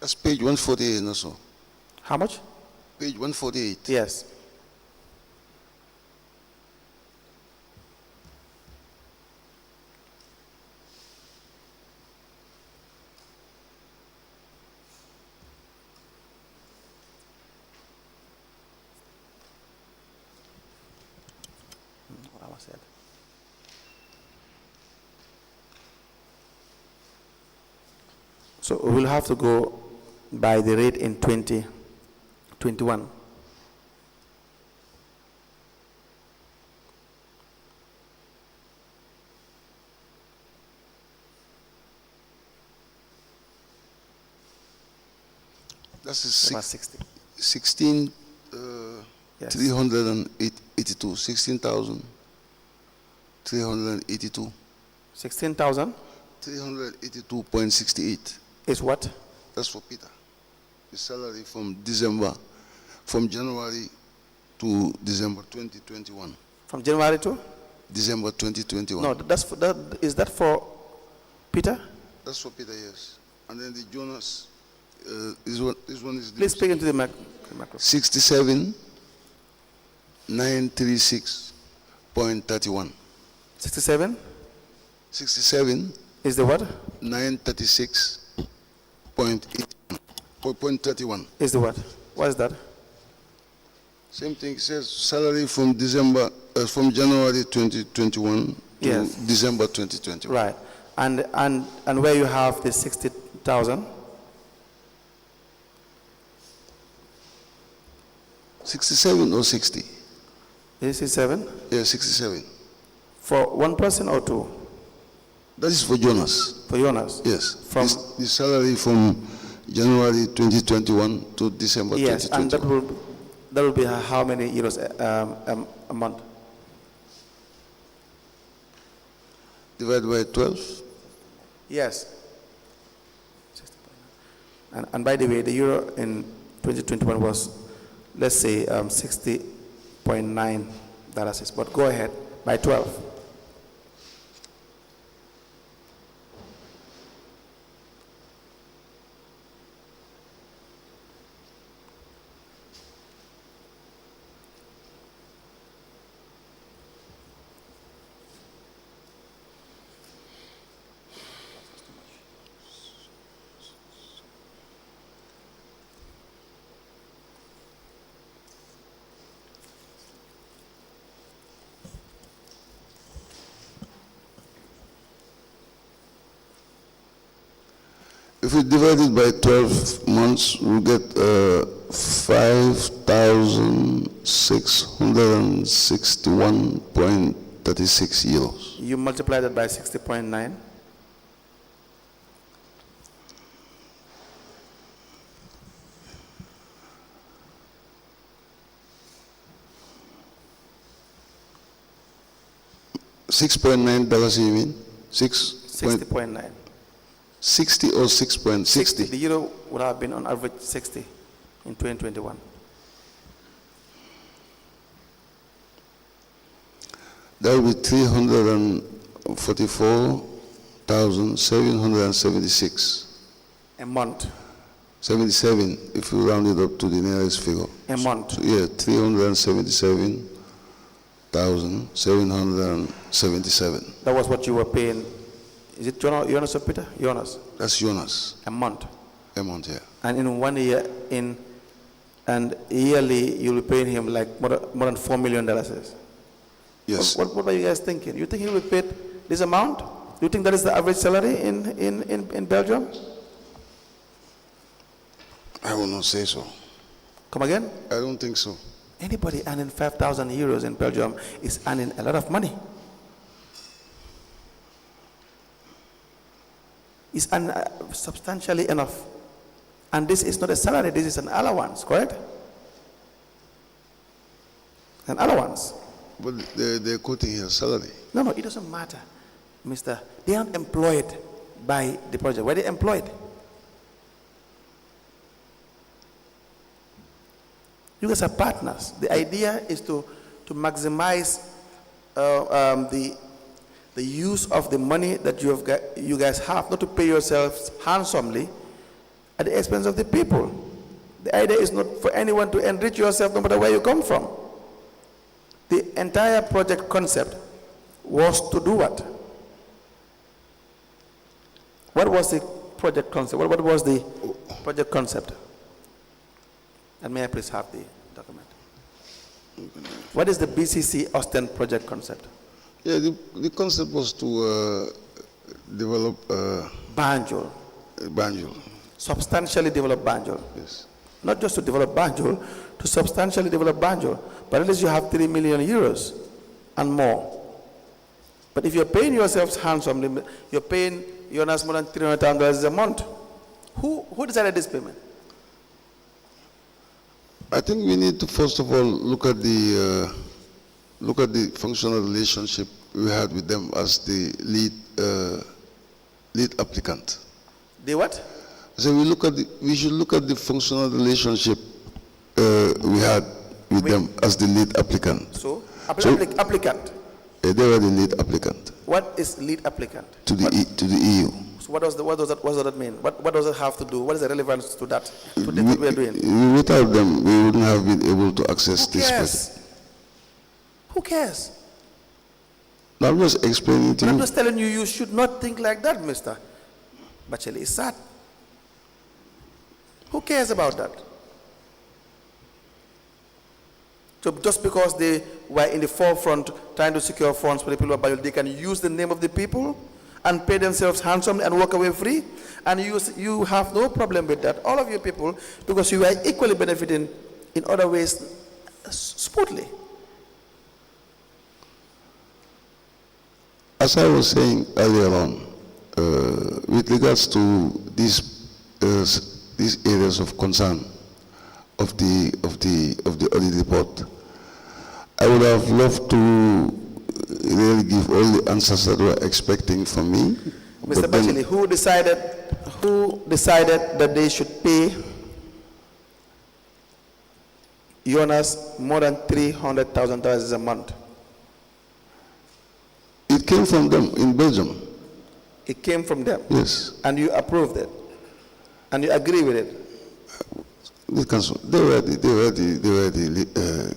That's page 148 also. How much? Page 148. Yes. What I said. So we'll have to go by the rate in 2021. That's About 60. 16, Yes. 382, 16,382. 16,000 382.68. is what? That's for Peter. His salary from January to December 2021. From January to? December 2021. No, is that for Peter? That's for Peter, yes. And then the Jonas, this one is Please speak into the microphone. 67,936.31. 67 67 is the what? 936.31. Is the what? What is that? Same thing. It says salary from January 2021 to Yes. December 2021. Right. And where you have the 60,000? 67 or 60? 67? Yeah, 67. For one person or two? That is for Jonas. For Jonas? Yes. From the salary from January 2021 to December yes, 2021. and that will be how many euros a month? Divided by 12? Yes. And by the way, the euro in 2021 was, let's say, $60.9. But go ahead, by 12. If we divide it by 12 months, we'll get 5,661.36 euros. You multiply that by 60.9. $6.9, you mean? 60.9. 60 or 6.60? The euro would have been on average 60 in 2021. That will be 344,776. A month. 77, if you round it up to the nearest figure. A month. So, yeah, 377,777. That was what you were paying. Is it Jonas or Peter? Jonas. That's Jonas. A month. A month, yeah. And in 1 year, and yearly, you'll be paying him like more than $4 million. Yes. What are you guys thinking? You think he will be paid this amount? Do you think that is the average salary in Belgium? I will not say so. Come again? I don't think so. Anybody earning 5,000 euros in Belgium is earning a lot of money. Is substantially enough. And this is not a salary, this is an allowance, correct? An allowance. But they're quoting here salary. No, it doesn't matter, mister. They aren't employed by the project. Were they employed? You guys are partners. The idea is to maximize the use of the money that you guys have, not to pay yourselves handsomely at the expense of the people. The idea is not for anyone to enrich yourself no matter where you come from. The entire project concept was to do what? What was the project concept? What was the project concept? And may I please have the document? What is the BCC Austin project concept? Yeah, the concept was to develop Banjul. Banjul. Substantially develop Banjul. Yes. Not just to develop Banjul, to substantially develop Banjul. But at least you have 3 million euros and more. But if you're paying yourselves handsomely, you're paying Jonas more than $300,000 a month. Who decided this payment? I think we need to first of all look at the functional relationship we had with them as the lead applicant. The what? So we should look at the functional relationship we had with them as the lead applicant. So applicant. They were the lead applicant. What is lead applicant? To the EU. So what does that mean? What does it have to do? What is the relevance to that? To what we are doing? Without them, we wouldn't have been able to access this project. Who cares? No, I'm just explaining to you. I'm just telling you, you should not think like that, Mr. Batchily. It's sad. Who cares about that? So just because they were in the forefront trying to secure funds for the people of Banjul, they can use the name of the people and pay themselves handsomely and walk away free, and you have no problem with that, all of you people, because you are equally benefiting in other ways smoothly. As I was saying earlier on, with regards to these areas of concern of the audit report, I would have loved to really give all the answers that were expecting from me. Mr. Batchily, who decided that they should pay Jonas more than $300,000 a month? It came from them in Belgium. It came from them? Yes. And you approved it? And you agree with it? The council, they were the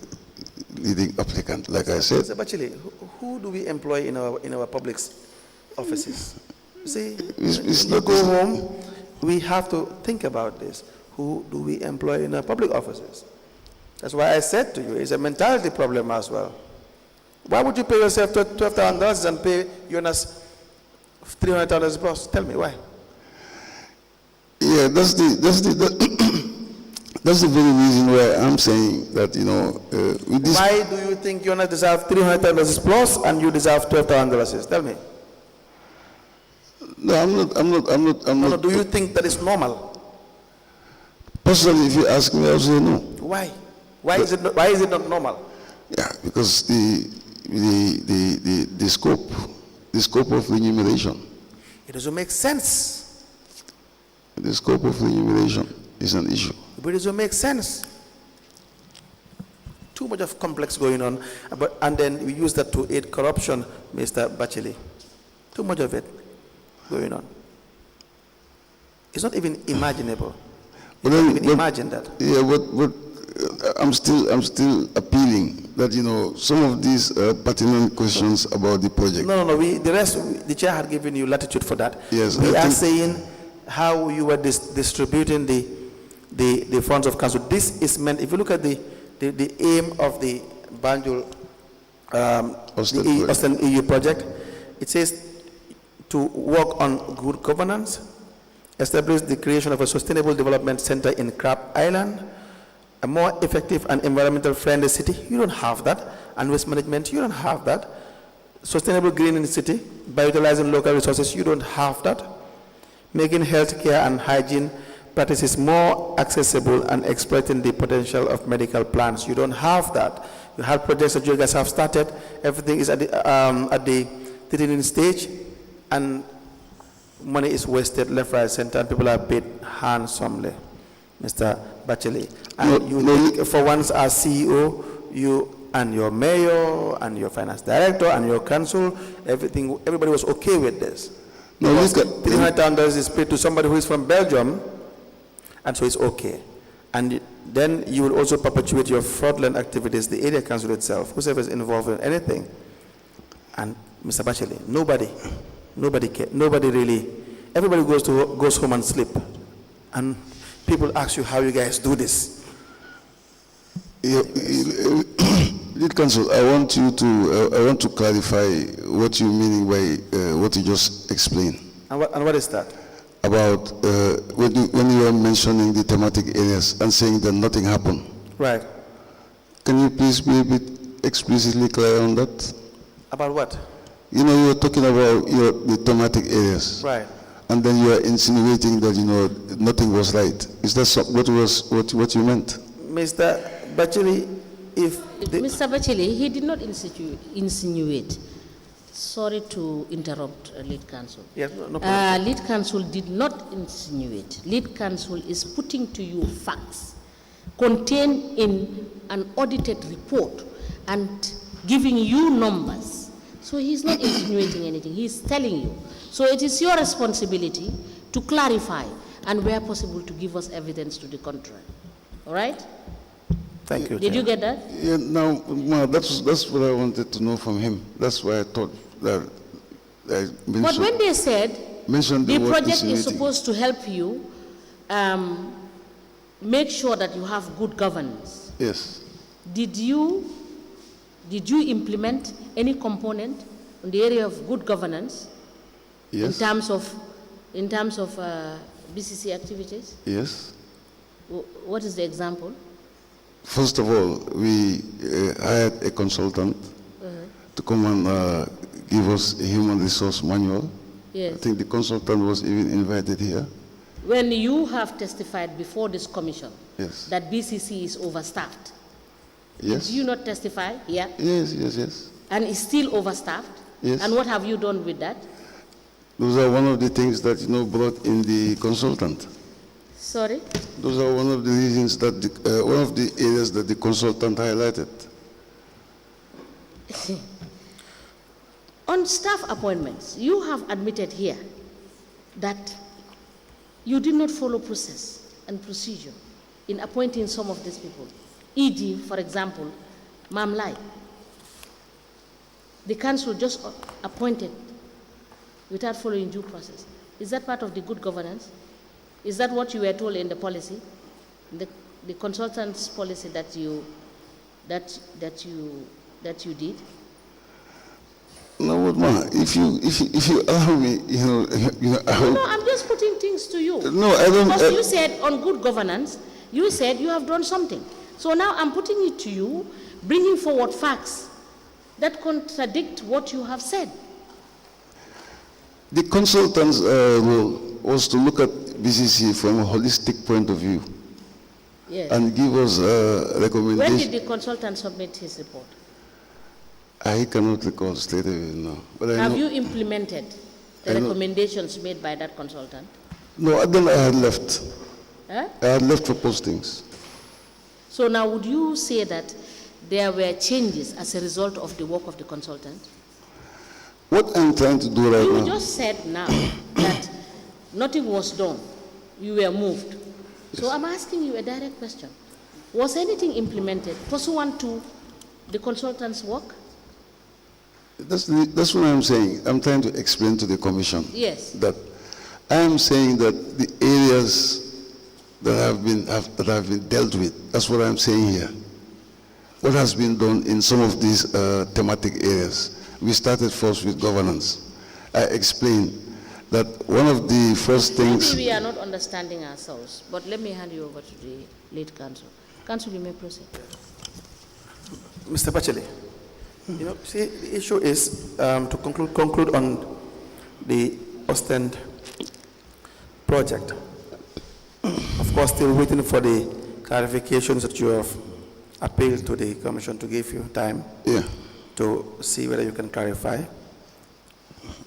leading applicant, like I said. Mr. Batchily, who do we employ in our public offices? See, it's you not go home, we have to think about this. Who do we employ in our public offices? That's why I said to you, it's a mentality problem as well. Why would you pay yourself $12,000 and pay Jonas $300 plus? Tell me why. Yeah, that's the very reason why I'm saying that, you know, with this. Why do you think Jonas deserves $300 plus and you deserve $12,000? Tell me. No, I'm not. No, do you think that is normal? Personally, if you ask me, I would say no. Why? Why is it not normal? Yeah, because the scope of remuneration. It doesn't make sense. The scope of remuneration is an issue. But it doesn't make sense. Too much of complex going on, and then we use that to aid corruption, Mr. Batchily. Too much of it going on. It's not even imaginable. You can't even imagine that. Yeah, but I'm still appealing that, you know, some of these pertinent questions about the project. No. The chair had given you latitude for that. Yes. We are saying how you were distributing the funds of council. This is meant, if you look at the aim of the Banjul Austin EU project, it says to work on good governance, establish the creation of a sustainable development center in Crab Island, a more effective and environmental friendly city. You don't have that. And waste management, you don't have that. Sustainable green in the city, by utilizing local resources, you don't have that. Making healthcare and hygiene practices more accessible and exploiting the potential of medical plants. You don't have that. You have projects that you guys have started. Everything is at the beginning stage, and money is wasted left, right, center, and people are paid handsomely, Mr. Batchily. And you think for once as CEO, you and your mayor and your finance director and your council, everybody was okay with this. No, $300,000 is paid to somebody who is from Belgium, and so it's okay. And then you will also perpetuate your fraudulent activities, the area council itself, whoever is involved in anything. And Mr. Batchily, nobody really, everybody goes home and sleep. And people ask you how you guys do this. Lead Council, I want to clarify what you mean by what you just explained. And what is that? About when you were mentioning the thematic areas and saying that nothing happened. Right. Can you please be a bit explicitly clear on that? About what? You know, you were talking about the thematic areas. Right. And then you are insinuating that, you know, nothing was right. Is that what you meant? Mr. Batchily, Mr. Batchily, he did not insinuate. Sorry to interrupt, Lead Council. Yes, no problem. Lead Council did not insinuate. Lead Council is putting to you facts contained in an audited report and giving you numbers. So he's not insinuating anything, he's telling you. So it is your responsibility to clarify and where possible to give us evidence to the contrary. All right? Thank you. Did you get that? Yeah, now, that's what I wanted to know from him. That's why I thought that I mentioned. But when they said the project is supposed to help you make sure that you have good governance. Yes. Did you implement any component in the area of good governance? Yes. In terms of BCC activities? Yes. What is the example? First of all, we hired a consultant to come and give us a human resource manual. Yes. I think the consultant was even invited here. When you have testified before this commission Yes. that BCC is overstaffed, Yes. do you not testify here? Yes, yes, yes. And is still overstaffed? Yes. And what have you done with that? Those are one of the things that, brought in the consultant. Sorry? Those are one of the reasons that, one of the areas that the consultant highlighted. On staff appointments, you have admitted here that you did not follow process and procedure in appointing some of these people. E.g., for example, Mam Lai. The council just appointed without following due process. Is that part of the good governance? Is that what you were told in the policy, the consultant's policy that you did? No, ma, if you allow me, I will. No, I'm just putting things to you. No, I don't. Because you said on good governance, you said you have done something. So now I'm putting it to you, bringing forward facts that contradict what you have said. The consultant's role was to look at BCC from a holistic point of view. Yes. And give us recommendations. When did the consultant submit his report? I cannot recall straight away now. But I Have know, you implemented the I know. recommendations made by that consultant? No, then I had left. Huh? I had left for postings. So now would you say that there were changes as a result of the work of the consultant? What I'm trying to do right You now. just said now that nothing was done. You were moved. So I'm asking you a direct question. Was anything implemented pursuant to the consultant's work? That's what I'm saying. I'm trying to explain to the commission. Yes. That I am saying that the areas that have been dealt with, that's what I'm saying here. What has been done in some of these thematic areas. We started first with governance. I explained that one of the first things. Maybe we are not understanding ourselves, but let me hand you over to the lead counsel. Counsel, you may proceed. Mr. Batchily, see, the issue is to conclude on the Ostend project. Of course, still waiting for the clarifications that you have appealed to the commission to give you time to see whether you can clarify.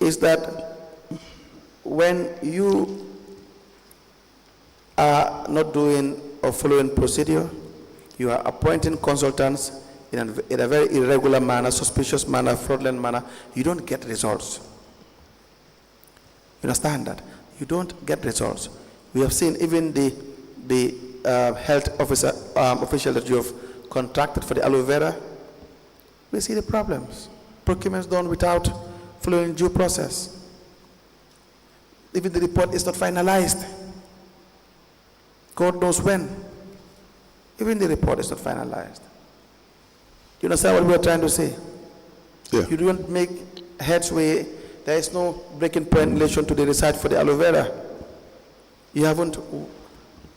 Is that when you are not doing or following procedure, you are appointing consultants in a very irregular manner, suspicious manner, fraudulent manner, you don't get results. You understand that? You don't get results. We have seen even the health officer, official that you have contracted for the aloe vera, we see the problems. Procurements done without following due process. Even the report is not finalized. God knows when. Even the report is not finalized. Do you understand what we are trying to say? Yeah. You don't make headway. There is no breaking point in relation to the research for the aloe vera. You haven't.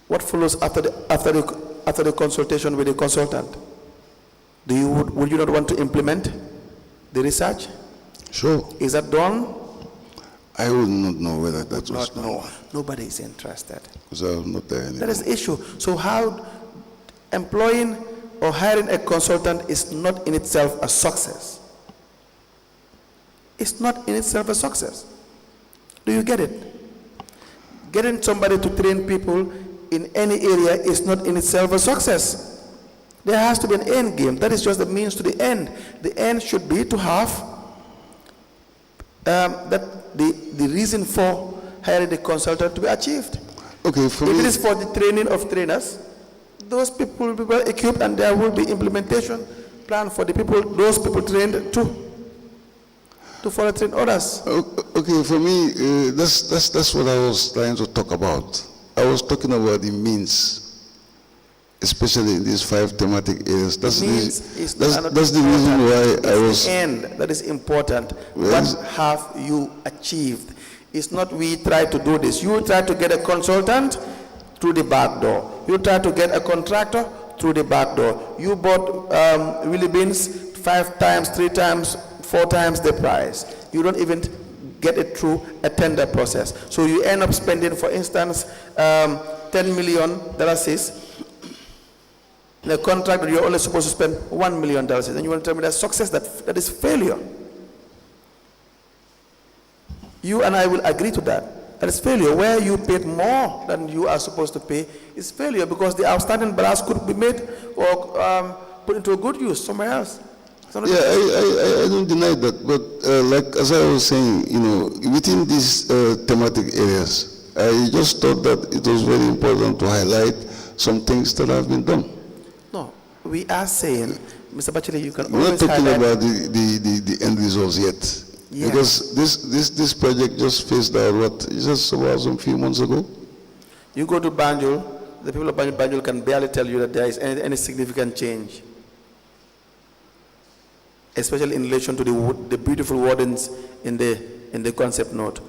What follows after the consultation with the consultant? Would you not want to implement the research? Sure. Is that done? I would not know whether that was done. No. Nobody is interested. Because I was not there anymore. That is the issue. So how employing or hiring a consultant is not in itself a success. It's not in itself a success. Do you get it? Getting somebody to train people in any area is not in itself a success. There has to be an end game. That is just the means to the end. The end should be to have that the reason for hiring the consultant to be achieved. Okay, If it is for the training of trainers, those people will be well equipped and there will be implementation plan for the people, those people trained to follow train others. Okay, for me, that's what I was trying to talk about. I was talking about the means. especially in these 5 thematic areas. That's the That's reason why I was. The end that is important. Well, What have you achieved? It's not we try to do this. You try to get a consultant through the back door. You try to get a contractor through the back door. You bought Willie beans 5 times, 3 times, 4 times the price. You don't even get it through a tender process. So you end up spending, for instance, $10 million in a contract that you're only supposed to spend $1 million. And you want to tell me that's success? That is failure. You and I will agree to that. That is failure. Where you paid more than you are supposed to pay is failure, because the outstanding balance could be made or put into a good use somewhere else. Yeah, I don't deny that, but like as I was saying, within these thematic areas, I just thought that it was very important to highlight some things that have been done. No, we are saying, Mr. Batchily, you can We're always not talking highlight. about the end results yet. Yeah. Because this project just phased out, just about some few months ago? You go to Banjul, the people of Banjul can barely tell you that there is any significant change, especially in relation to the beautiful wordings in the concept note.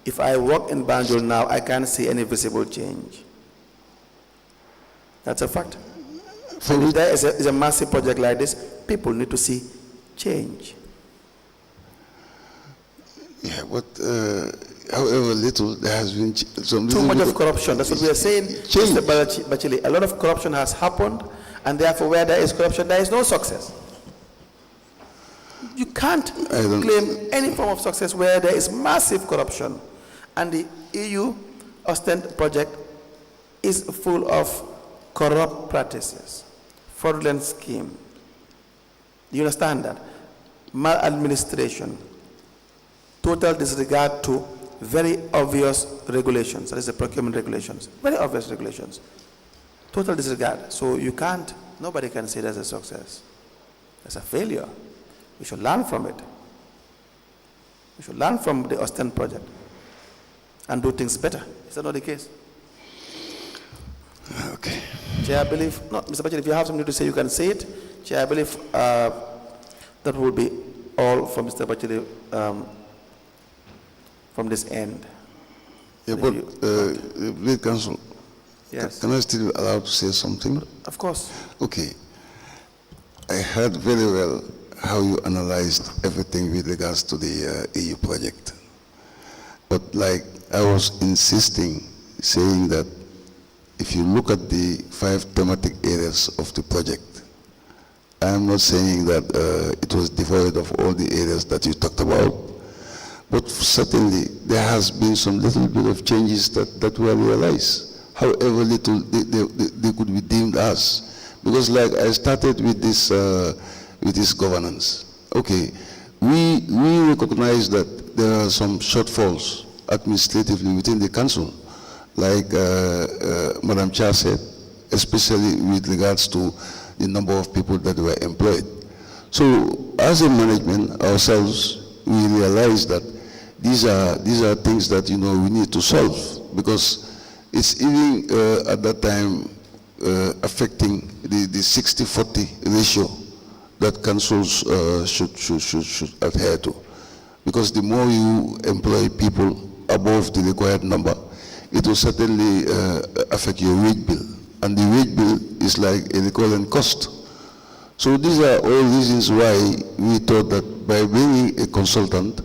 If I walk in Banjul now, I can't see any visible change. That's a fact. So if there is a massive project like this, people need to see change. Yeah, but however little, there has been some too much of corruption. That's what we are saying. Change. Mr. Batchily, a lot of corruption has happened, and therefore where there is corruption, there is no success. You can't claim any form of success where there is massive corruption. And the EU Ostend project is full of corrupt practices, fraudulent scheme. Do you understand that? Maladministration, total disregard to very obvious regulations, that is the procurement regulations, very obvious regulations. Total disregard. So nobody can say that's a success. That's a failure. We should learn from it. We should learn from the Ostend project and do things better. Is that not the case? Okay. Chair, I believe, no, Mr. Batchily, if you have something to say, you can say it. Chair, I believe that will be all for Mr. Batchily from this end. Yeah, but lead counsel, yes. Can I still be allowed to say something? Of course. Okay. I heard very well how you analyzed everything with regards to the EU project. But like I was insisting, saying that if you look at the 5 thematic areas of the project, I am not saying that it was devoid of all the areas that you talked about, but certainly there has been some little bit of changes that were realized, however little they could be deemed as. Because like I started with this governance. Okay, we recognize that there are some shortfalls administratively within the council, like Madam Chair said, especially with regards to the number of people that were employed. So as a management ourselves, we realize that these are things that we need to solve, because it's even at that time affecting the 60-40 ratio that councils should adhere to. Because the more you employ people above the required number, it will certainly affect your wage bill. And the wage bill is like a recurrent cost. So these are all reasons why we thought that by bringing a consultant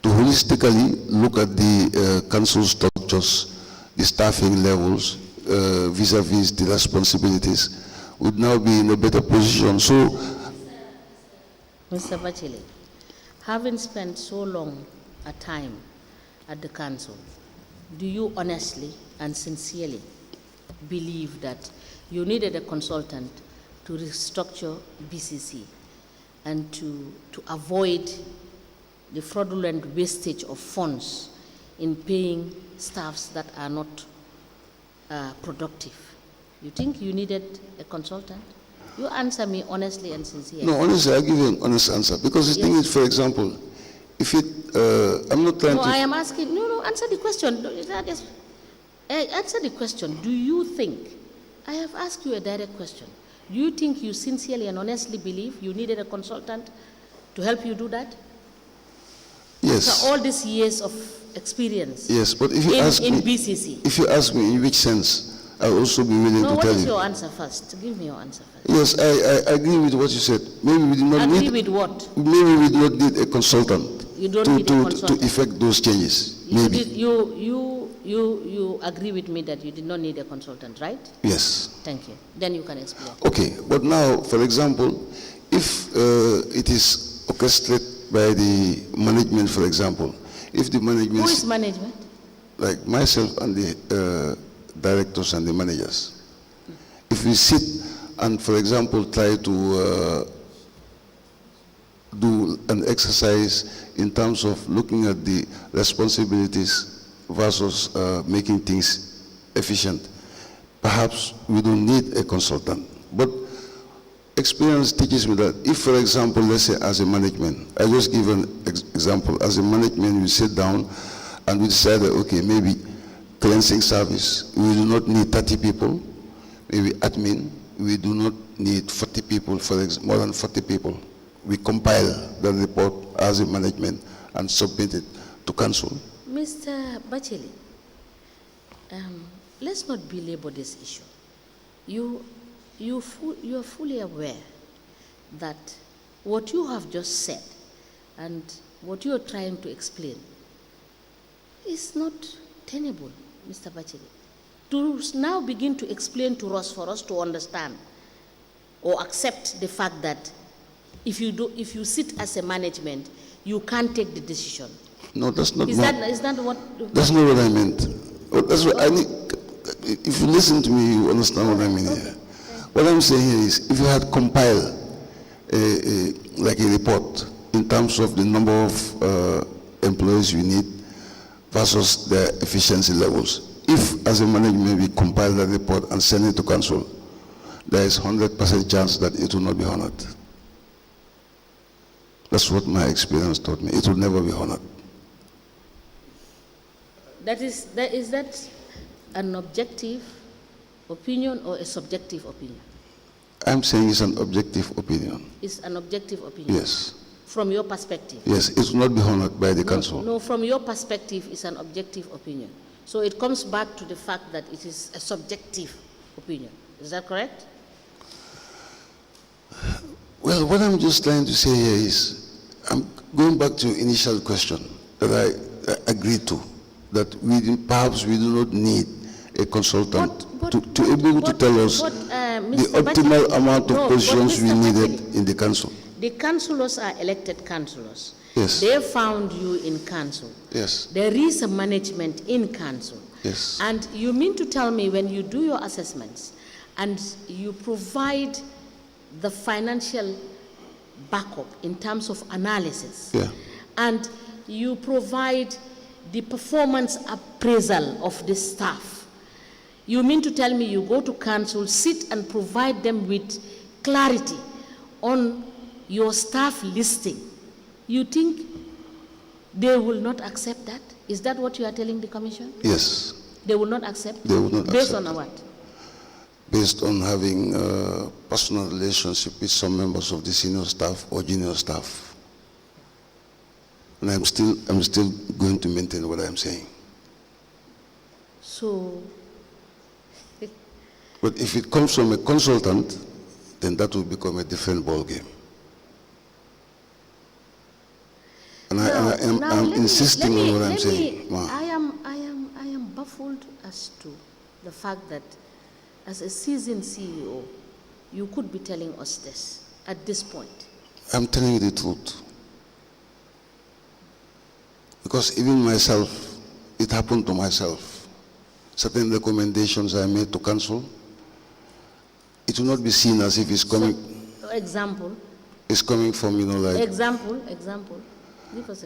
to holistically look at the council structures, the staffing levels, vis-a-vis the responsibilities, would now be in a better position. So, Mr. Batchily, having spent so long a time at the council, do you honestly and sincerely believe that you needed a consultant to restructure BCC and to avoid the fraudulent wastage of funds in paying staffs that are not productive? You think you needed a consultant? You answer me honestly and sincerely. no, honestly, I'll give you an honest answer. Because the thing is, for example, if it, I'm not trying to... No, I am asking, no, answer the question. Answer the question. Do you think, I have asked you a direct question. Do you think you sincerely and honestly believe you needed a consultant to help you do that? Yes. After all these years of experience Yes, but if you in BCC. if you ask me in which sense, I'll also be willing No, to what tell is you. your answer first? Give me your answer first. Yes, I agree with what you said. Maybe we do not Agree need. with what? Maybe we do not need a consultant. You don't need a consultant. To effect those changes. Maybe. You agree with me that you did not need a consultant, right? Yes. Thank you. Then you can explain. Okay, but now, for example, if it is orchestrated by the management, for example, if the management... Who is management? Like myself and the directors and the managers. If we sit and, for example, try to do an exercise in terms of looking at the responsibilities versus making things efficient, perhaps we don't need a consultant. But experience teaches me that if, for example, let's say as a management, I just give an example, as a management, we sit down and we decide that, okay, maybe cleansing service, we do not need 30 people, maybe admin, we do not need 40 people, more than 40 people. We compile the report as a management and submit it to council. Mr. Batchily, let's not belabor this issue. You are fully aware that what you have just said and what you are trying to explain is not tenable, Mr. Batchily. To now begin to explain to us, for us to understand or accept the fact that if you sit as a management, you can't take the decision. No, that's not. Is that what? That's not what I meant. That's what I need. If you listen to me, you understand what I mean here. What I'm saying here is, if you had compiled like a report in terms of the number of employees you need versus their efficiency levels, if as a management we compile that report and send it to council, there is 100% chance that it will not be honored. That's what my experience taught me. It will never be honored. Is that an objective opinion or a subjective opinion? I'm saying it's an objective opinion. It's an objective opinion? Yes. From your perspective? Yes, it will not be honored by the council. No, from your perspective, it's an objective opinion. So it comes back to the fact that it is a subjective opinion. Is that correct? Well, what I'm just trying to say here is, I'm going back to initial question that I agreed to, that perhaps we do not need a consultant to be able to tell us the optimal amount of positions we needed in the council. The councillors are elected councillors. Yes. They found you in council. Yes. There is a management in council. Yes. And you mean to tell me when you do your assessments and you provide the financial backup in terms of analysis, yeah, and you provide the performance appraisal of the staff, you mean to tell me you go to council, sit and provide them with clarity on your staff listing? You think they will not accept that? Is that what you are telling the commission? Yes. They will not accept? They will not Based accept on what? Based on having a personal relationship with some members of the senior staff or junior staff. And I'm still going to maintain what I'm saying. So, but if it comes from a consultant, then that will become a different ball game. And I'm insisting on what I'm saying. Wow. I am baffled as to the fact that as a seasoned CEO, you could be telling us this at this point. I'm telling you the truth. Because even myself, it happened to myself. Certain recommendations I made to council, it will not be seen as if it's coming. So, example? It's coming from, like. Example.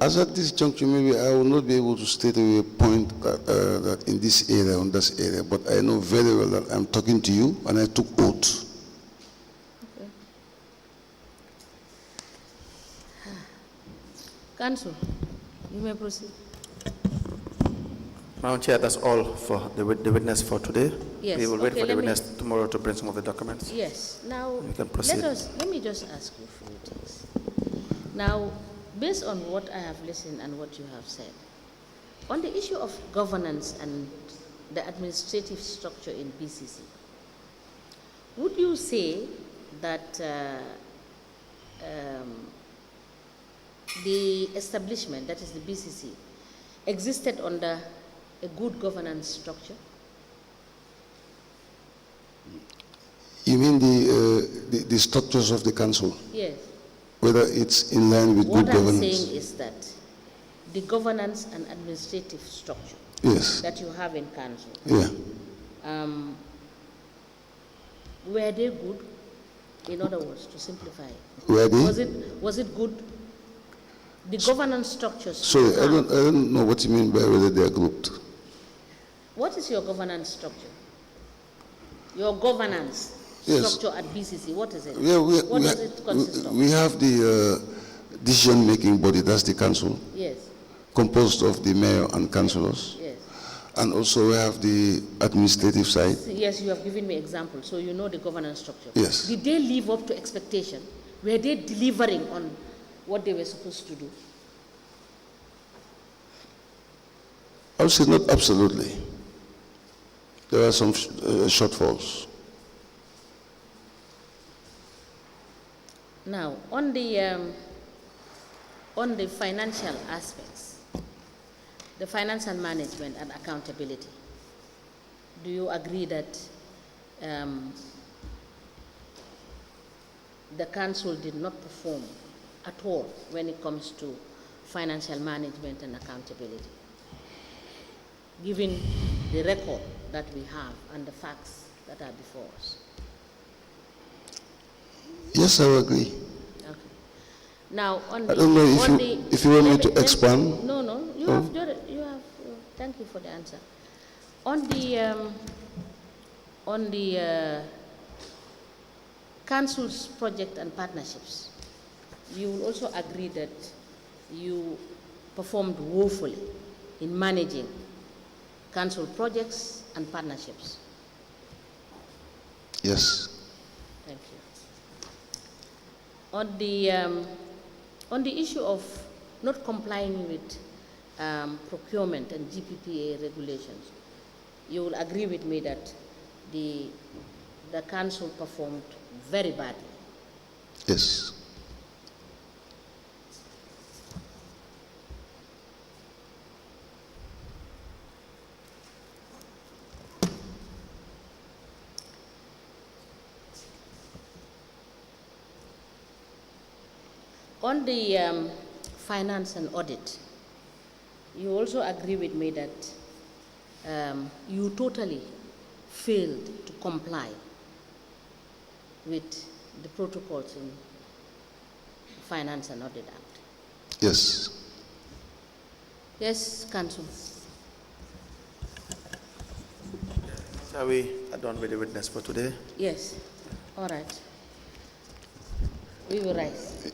As at this juncture, maybe I will not be able to state a point that in this area, on this area, but I know very well that I'm talking to you and I took oath. Okay. Council, you may proceed. Madam Chair, that's all for the witness for today. Yes, We will wait okay, for the let me- witness tomorrow to bring some of the documents. Yes, now, We can proceed. let me just ask you a few things. Now, based on what I have listened and what you have said, on the issue of governance and the administrative structure in BCC, would you say that the establishment, that is the BCC, existed under a good governance structure? You mean the structures of the council, Yes. whether it's in line with What good I'm governance? saying is that the governance and administrative structure Yes. that you have in council, Yeah. were they good? In other words, to simplify it, Were they? was it good? The governance structures. Sorry, you I have. don't know what you mean by whether they are grouped. What is your governance structure? Your governance Yes. structure at BCC, what is it? Yeah, What does it consist of? we have the decision-making body, that's the council, Yes, composed of the mayor and councillors. yes. And also we have the administrative side. Yes, you have given me examples, so you know the governance structure. Yes. Did they live up to expectation? Were they delivering on what they were supposed to do? I would say not absolutely. There are some shortfalls. Now, on the financial aspects, the financial management and accountability, do you agree that the council did not perform at all when it comes to financial management and accountability, given the record that we have and the facts that are before us? Yes, I would agree. Okay. Now, on the, I don't know if you want me to let expand. No, you Oh. have. Thank you for the answer. On the council's project and partnerships, you will also agree that you performed woefully in managing council projects and partnerships. Yes. Thank you. On the issue of not complying with procurement and GPPA regulations, you will agree with me that the council performed very badly. Yes. On the finance and audit, you also agree with me that you totally failed to comply with the protocols in Finance and Audit Act. Yes. Yes, Council. Shall we adjourn with the witness for today? Yes. All right. We will rise.